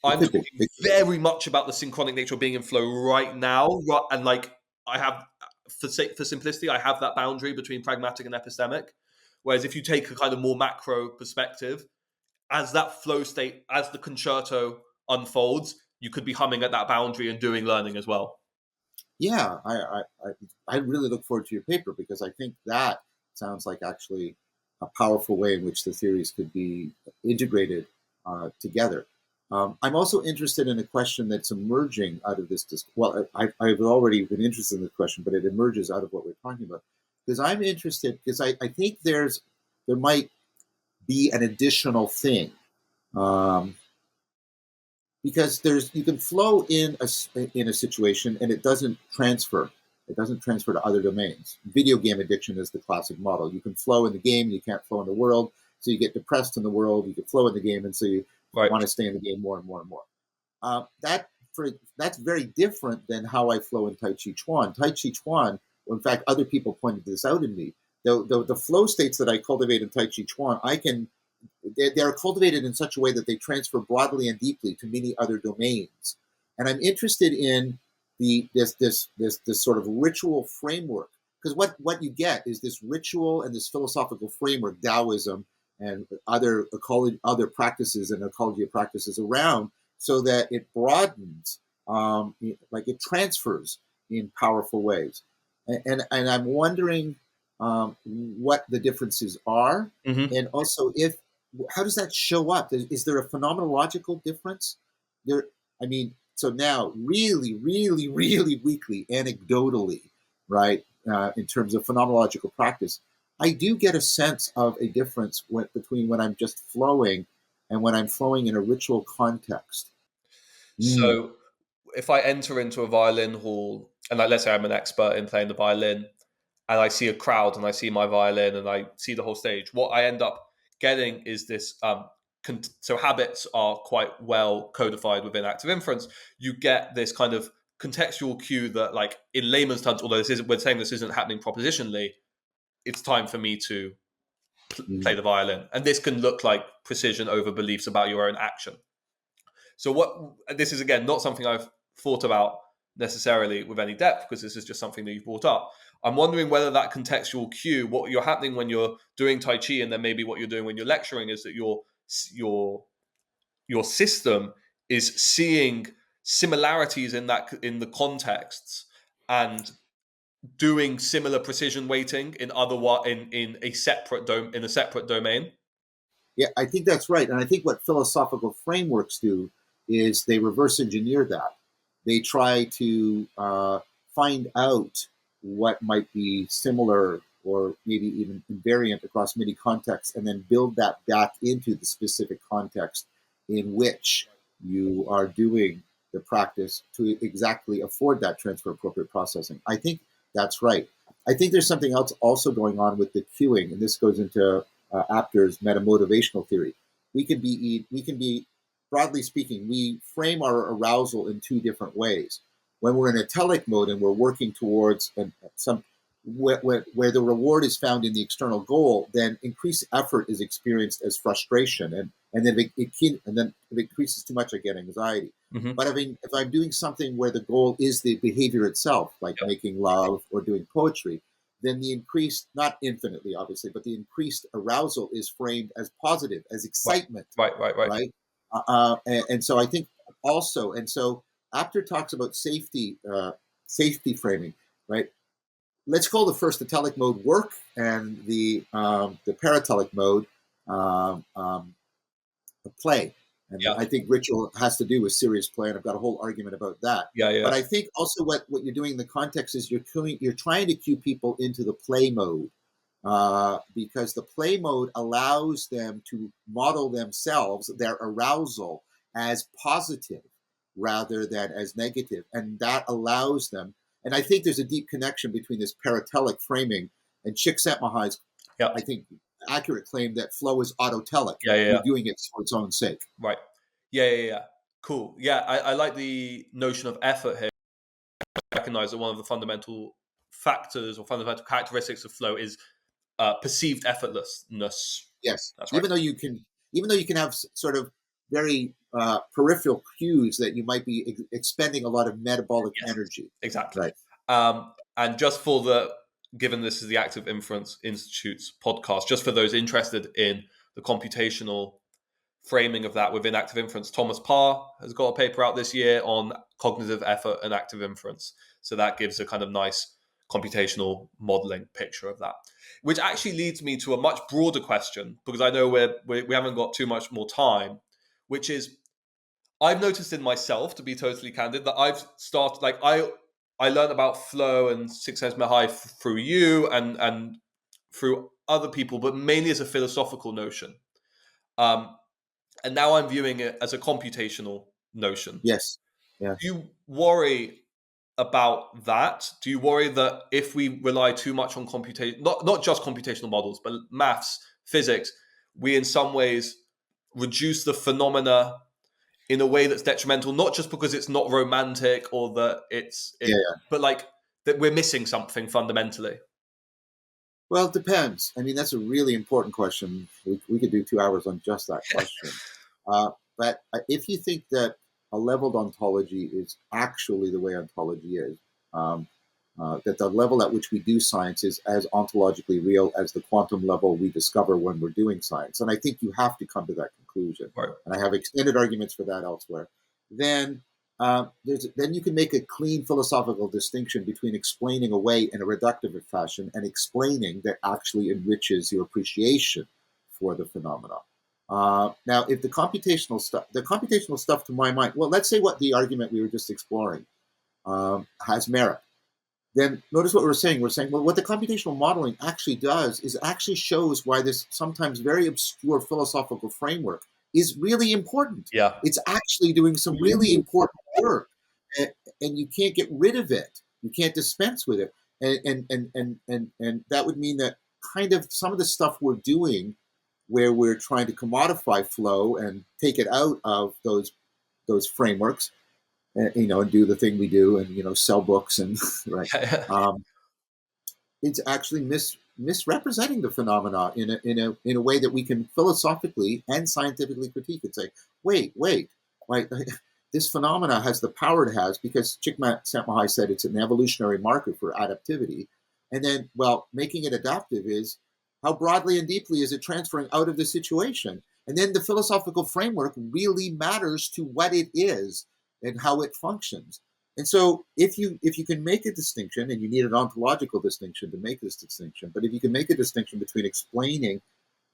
I'm talking very much about the synchronic nature of being in flow right now. And like I have, for simplicity, I have that boundary between pragmatic and epistemic. Whereas if you take a kind of more macro perspective, as that flow state, as the concerto unfolds, you could be humming at that boundary and doing learning as well. Yeah, I really look forward to your paper because I think that sounds like actually a powerful way in which the theories could be integrated together. I'm also interested in a question that's emerging out of this. I've already been interested in this question, but it emerges out of what we're talking about. Because I'm interested, because I think there might be an additional thing. Because you can flow in a situation and it doesn't transfer. It doesn't transfer to other domains. Video game addiction is the classic model. You can flow in the game, you can't flow in the world, so you get depressed in the world. You can flow in the game, and so you want to stay in the game more and more and more. That's very different than how I flow in Tai Chi Chuan. Tai Chi Chuan, in fact, other people pointed this out in me. The flow states that I cultivate in Tai Chi Chuan, they are cultivated in such a way that they transfer broadly and deeply to many other domains. And I'm interested in this sort of ritual framework, because what you get is this ritual and this philosophical framework, Taoism and other practices and ecology of practices around, so that it broadens, like it transfers in powerful ways. And I'm wondering what the differences are, and also how does that show up? Is there a phenomenological difference? So now, really, really, really weakly, anecdotally, right, in terms of phenomenological practice, I do get a sense of a difference between when I'm just flowing and when I'm flowing in a ritual context. So if I enter into a violin hall, and like, let's say I'm an expert in playing the violin, and I see a crowd and I see my violin and I see the whole stage, what I end up getting is this. So habits are quite well codified within active inference. You get this kind of contextual cue that, like, in layman's terms, although we're saying this isn't happening propositionally, it's time for me to play the violin, and this can look like precision over beliefs about your own action. So this is, again, not something I've thought about necessarily with any depth, because this is just something that you've brought up. I'm wondering whether that contextual cue, what you're happening when you're doing Tai Chi, and then maybe what you're doing when you're lecturing, is that your system is seeing similarities in the contexts and doing similar precision weighting in a separate domain. Yeah, I think that's right. And I think what philosophical frameworks do is they reverse engineer that. They try to find out what might be similar or maybe even invariant across many contexts, and then build that back into the specific context in which you are doing the practice to exactly afford that transfer appropriate processing. I think that's right. I think there's something else also going on with the cueing, and this goes into Apter's metamotivational theory. We can be, broadly speaking, we frame our arousal in two different ways. When we're in a telic mode and we're working towards where the reward is found in the external goal, then increased effort is experienced as frustration, and then if it increases too much, I get anxiety. Mm-hmm. But if I'm doing something where the goal is the behavior itself, like making love or doing poetry, then the increased, not infinitely obviously, but the increased arousal is framed as positive, as excitement. Right. And so I think also, and so Apter talks about safety framing, right? Let's call the first telic mode work, and the paratelic mode play. And I think ritual has to do with serious play, and I've got a whole argument about that. But I think also what you're doing in the context is you're trying to cue people into the play mode, because the play mode allows them to model themselves, their arousal, as positive rather than as negative. And that allows them, and I think there's a deep connection between this paratelic framing and Csikszentmihalyi's, I think, accurate claim that flow is autotelic. You're doing it for its own sake. Right. Yeah. Cool. Yeah, I like the notion of effort here. I recognize that one of the fundamental factors or fundamental characteristics of flow is perceived effortlessness. Yes. That's right. Even though you can have sort of very peripheral cues that you might be expending a lot of metabolic energy. Exactly. Right. And just given this is the Active Inference Institute's podcast, just for those interested in the computational framing of that within active inference, Thomas Parr has got a paper out this year on cognitive effort and active inference. So that gives a kind of nice computational modeling picture of that, which actually leads me to a much broader question, because I know we haven't got too much more time, which is, I've noticed in myself, to be totally candid, that I've started, like, I learned about flow and Csikszentmihalyi through you and through other people, but mainly as a philosophical notion. And now I'm viewing it as a computational notion. Yes. Yeah. Do you worry about that? Do you worry that if we rely too much on computation, not just computational models, but maths, physics, we in some ways reduce the phenomena in a way that's detrimental, not just because it's not romantic or that but like that we're missing something fundamentally? Well, it depends. I mean, that's a really important question. We could do 2 hours on just that question. But if you think that a leveled ontology is actually the way ontology is, that the level at which we do science is as ontologically real as the quantum level we discover when we're doing science, and I think you have to come to that conclusion. Right. And I have extended arguments for that elsewhere. Then you can make a clean philosophical distinction between explaining away in a reductive fashion and explaining that actually enriches your appreciation for the phenomena. Now, if the computational stuff, to my mind, well, let's say what the argument we were just exploring has merit. Then notice what we're saying. We're saying, well, what the computational modeling actually does is actually shows why this sometimes very obscure philosophical framework is really important. Yeah. It's actually doing some really important work. and, and you can't get rid of it. You can't dispense with it, and that would mean that kind of some of the stuff we're doing, where we're trying to commodify flow and take it out of those frameworks, and do the thing we do, and sell books and right. Um, it's actually misrepresenting the phenomena in a way that we can philosophically and scientifically critique and say, wait, right? This phenomena has the power it has because Csikszentmihalyi said it's an evolutionary marker for adaptivity. And then, well, making it adaptive is how broadly and deeply is it transferring out of the situation? And then the philosophical framework really matters to what it is and how it functions. And so if you can make a distinction, and you need an ontological distinction to make this distinction, but if you can make a distinction between explaining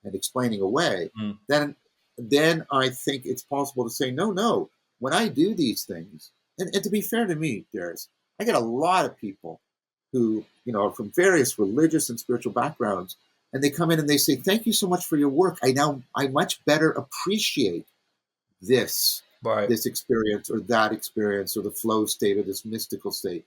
and explaining away, Mm. then I think it's possible to say, no, when I do these things, and to be fair to me, Darius, I get a lot of people who, are from various religious and spiritual backgrounds, and they come in and they say, thank you so much for your work. I much better appreciate this Right. this experience or that experience or the flow state or this mystical state,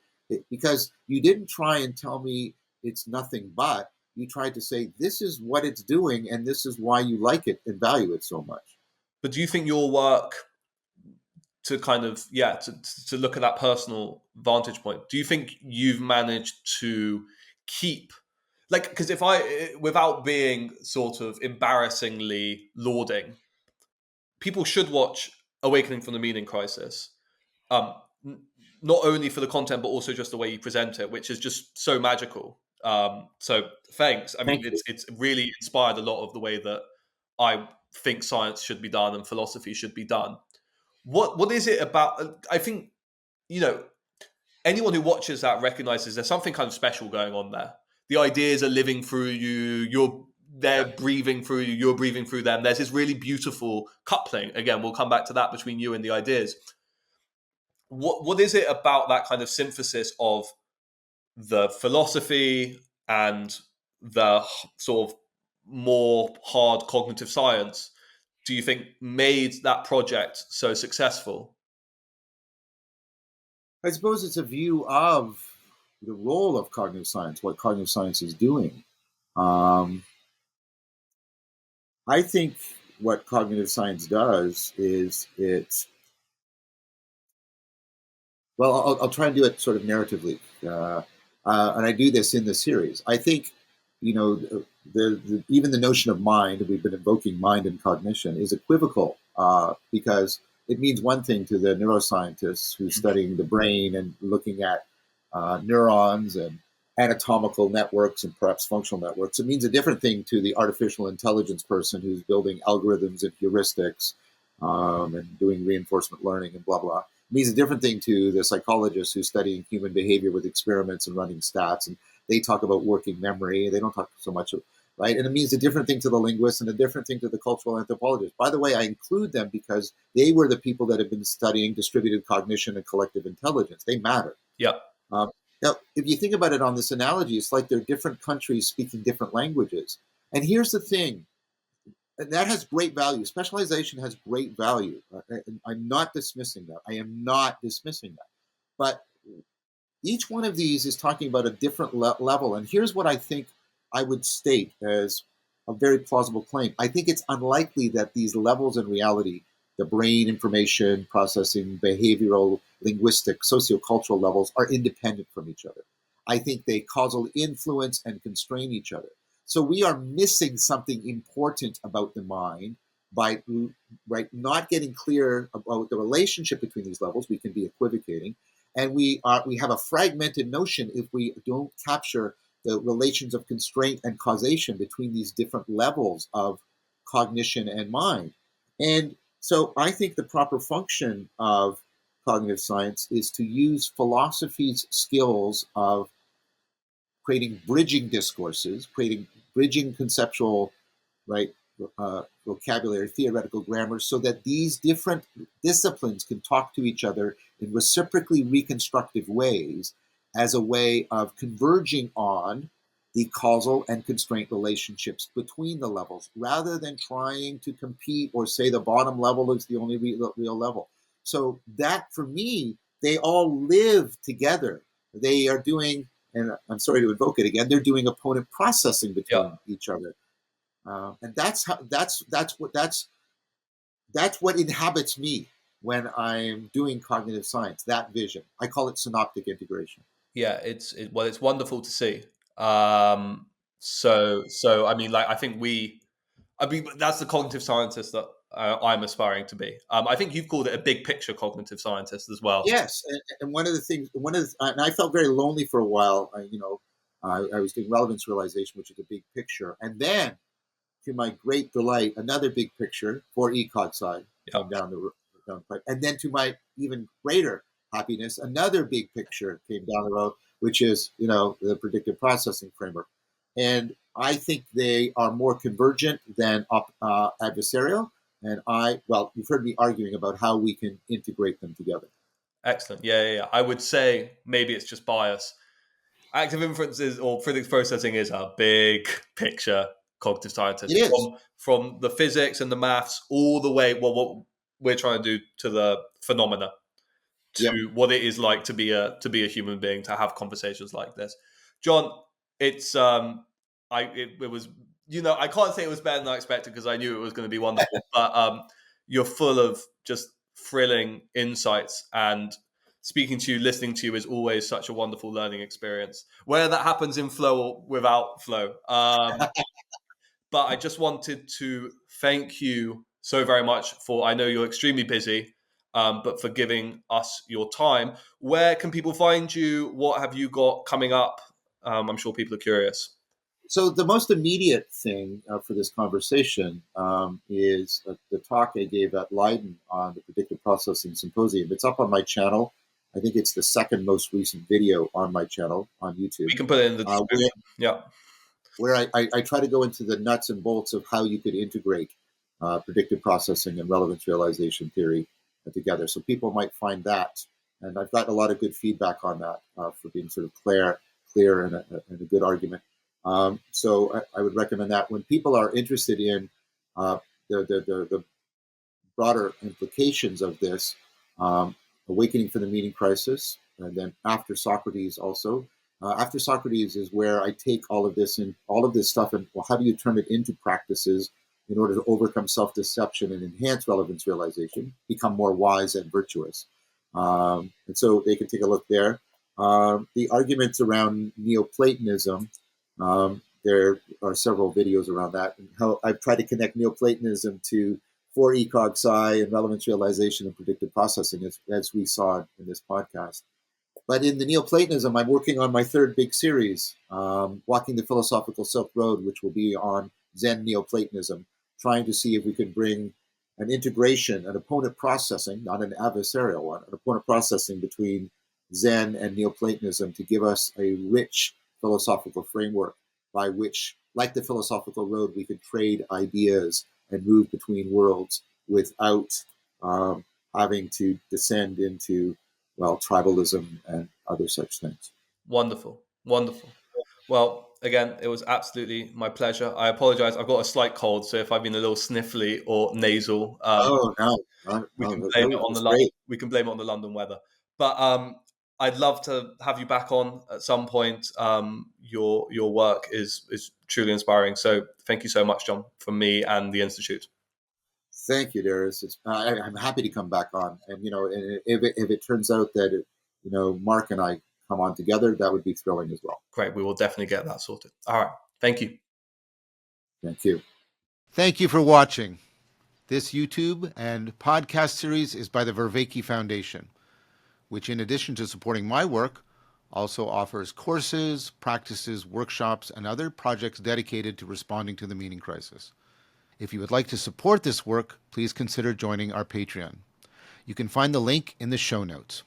because you didn't try and tell me it's nothing, but you tried to say this is what it's doing and this is why you like it and value it so much. But do you think your work, to kind of to look at that personal vantage point, do you think you've managed to keep, like, because if I, without being sort of embarrassingly lauding, people should watch Awakening from the Meaning Crisis, um, not only for the content but also just the way you present it, which is just so magical. So thanks. I mean, Thank you. it's really inspired a lot of the way that I think science should be done and philosophy should be done. What is it about? I think, anyone who watches that recognizes there's something kind of special going on there. The ideas are living through you. They're breathing through you. You're breathing through them. There's this really beautiful coupling. Again, we'll come back to that, between you and the ideas. What is it about that kind of synthesis of the philosophy and the sort of more hard cognitive science, do you think, made that project so successful? I suppose it's a view of the role of cognitive science, what cognitive science is doing. um, I think what cognitive science does is well, I'll try and do it sort of narratively, and I do this in the series. I think, even the notion of mind, we've been invoking mind and cognition, is equivocal, because it means one thing to the neuroscientists who's studying the brain and looking at neurons and anatomical networks and perhaps functional networks. It means a different thing to the artificial intelligence person who's building algorithms and heuristics, and doing reinforcement learning and blah, blah. It means a different thing to the psychologist who's studying human behavior with experiments and running stats. And they talk about working memory. They don't talk so much, right? And it means a different thing to the linguist and a different thing to the cultural anthropologist. By the way, I include them because they were the people that have been studying distributed cognition and collective intelligence. They matter. Yeah. Um, Now, if you think about it on this analogy, it's like they're different countries speaking different languages. And here's the thing, and that has great value. Specialization has great value. I'm not dismissing that. I am not dismissing that. But each one of these is talking about a different level. And here's what I think I would state as a very plausible claim. I think it's unlikely that these levels in reality, the brain information processing, behavioral, linguistic, sociocultural levels, are independent from each other. I think they causal influence and constrain each other. So we are missing something important about the mind by not getting clear about the relationship between these levels. We can be equivocating, and we have a fragmented notion if we don't capture the relations of constraint and causation between these different levels of cognition and mind. And so I think the proper function of cognitive science is to use philosophy's skills of creating bridging discourses, creating bridging conceptual, right, vocabulary, theoretical grammar, so that these different disciplines can talk to each other in reciprocally reconstructive ways as a way of converging on the causal and constraint relationships between the levels, rather than trying to compete or say the bottom level is the only real level. So that, for me, they all live together. They are doing, and I'm sorry to invoke it again, they're doing opponent processing Yeah. between each other. And that's what inhabits me when I'm doing cognitive science, that vision. I call it synoptic integration. Yeah, it's wonderful to see. So I mean, like, I mean, that's the cognitive scientist that I'm aspiring to be. I think you've called it a big picture cognitive scientist as well. Yes, and and I felt very lonely for a while. I was doing relevance realization, which is a big picture, and then, to my great delight, another big picture for ecog side Yeah, came down the pipe, and then to my even greater happiness, another big picture came down the road, which is the predictive processing framework, and I think they are more convergent than adversarial. And you've heard me arguing about how we can integrate them together. excellent. Yeah. I would say maybe it's just bias. Active inferences or physics processing is a big picture cognitive It scientist is. from the physics and the maths all the way. Well, what we're trying to do to the phenomena, Yep. to what it is like to be a human being, to have conversations like this. John, it's it was, I can't say it was better than I expected because I knew it was going to be wonderful, but you're full of just thrilling insights, and speaking to you, listening to you is always such a wonderful learning experience, whether that happens in flow or without flow. But I just wanted to thank you so very much for, I know you're extremely busy, but for giving us your time. Where can people find you? What have you got coming up? I'm sure people are curious. So the most immediate thing for this conversation is the talk I gave at Leiden on the Predictive Processing Symposium. It's up on my channel. I think it's the second most recent video on my channel on YouTube, We can put it in the where, description. Yeah. where I try to go into the nuts and bolts of how you could integrate predictive processing and relevance realization theory together. So people might find that. And I've gotten a lot of good feedback on that for being sort of clear and a good argument. So I would recommend that when people are interested in the broader implications of this, awakening from the meaning crisis, and then after Socrates also. After Socrates is where I take all of this stuff, and how do you turn it into practices in order to overcome self-deception and enhance relevance realization, become more wise and virtuous. And so they can take a look there. The arguments around Neoplatonism, there are several videos around that, and how I've tried to connect Neoplatonism to for ecog sci and relevance realization and predictive processing, as we saw in this podcast. But in the Neoplatonism, I'm working on my third big series, Walking the Philosophical Silk Road, which will be on Zen Neoplatonism, trying to see if we can bring an integration, an opponent processing, not an adversarial one, an opponent processing between Zen and Neoplatonism to give us a rich philosophical framework by which, like the philosophical road, we could trade ideas and move between worlds without having to descend into, tribalism and other such things. Wonderful. Wonderful. Well, again, it was absolutely my pleasure. I apologize. I've got a slight cold, so if I've been a little sniffly or nasal, Oh no, we can blame it that on was the great. we can blame it on the London weather. But I'd love to have you back on at some point. Your work is truly inspiring. So thank you so much, John, from me and the Institute. Thank you, Darius. I'm happy to come back on, and if it turns out that Mark and I come on together, that would be thrilling as well. Great. We will definitely get that sorted. All right. Thank you. Thank you. Thank you for watching. This YouTube and podcast series is by the Vervaeke Foundation, which, in addition to supporting my work, also offers courses, practices, workshops, and other projects dedicated to responding to the meaning crisis. If you would like to support this work, please consider joining our Patreon. You can find the link in the show notes.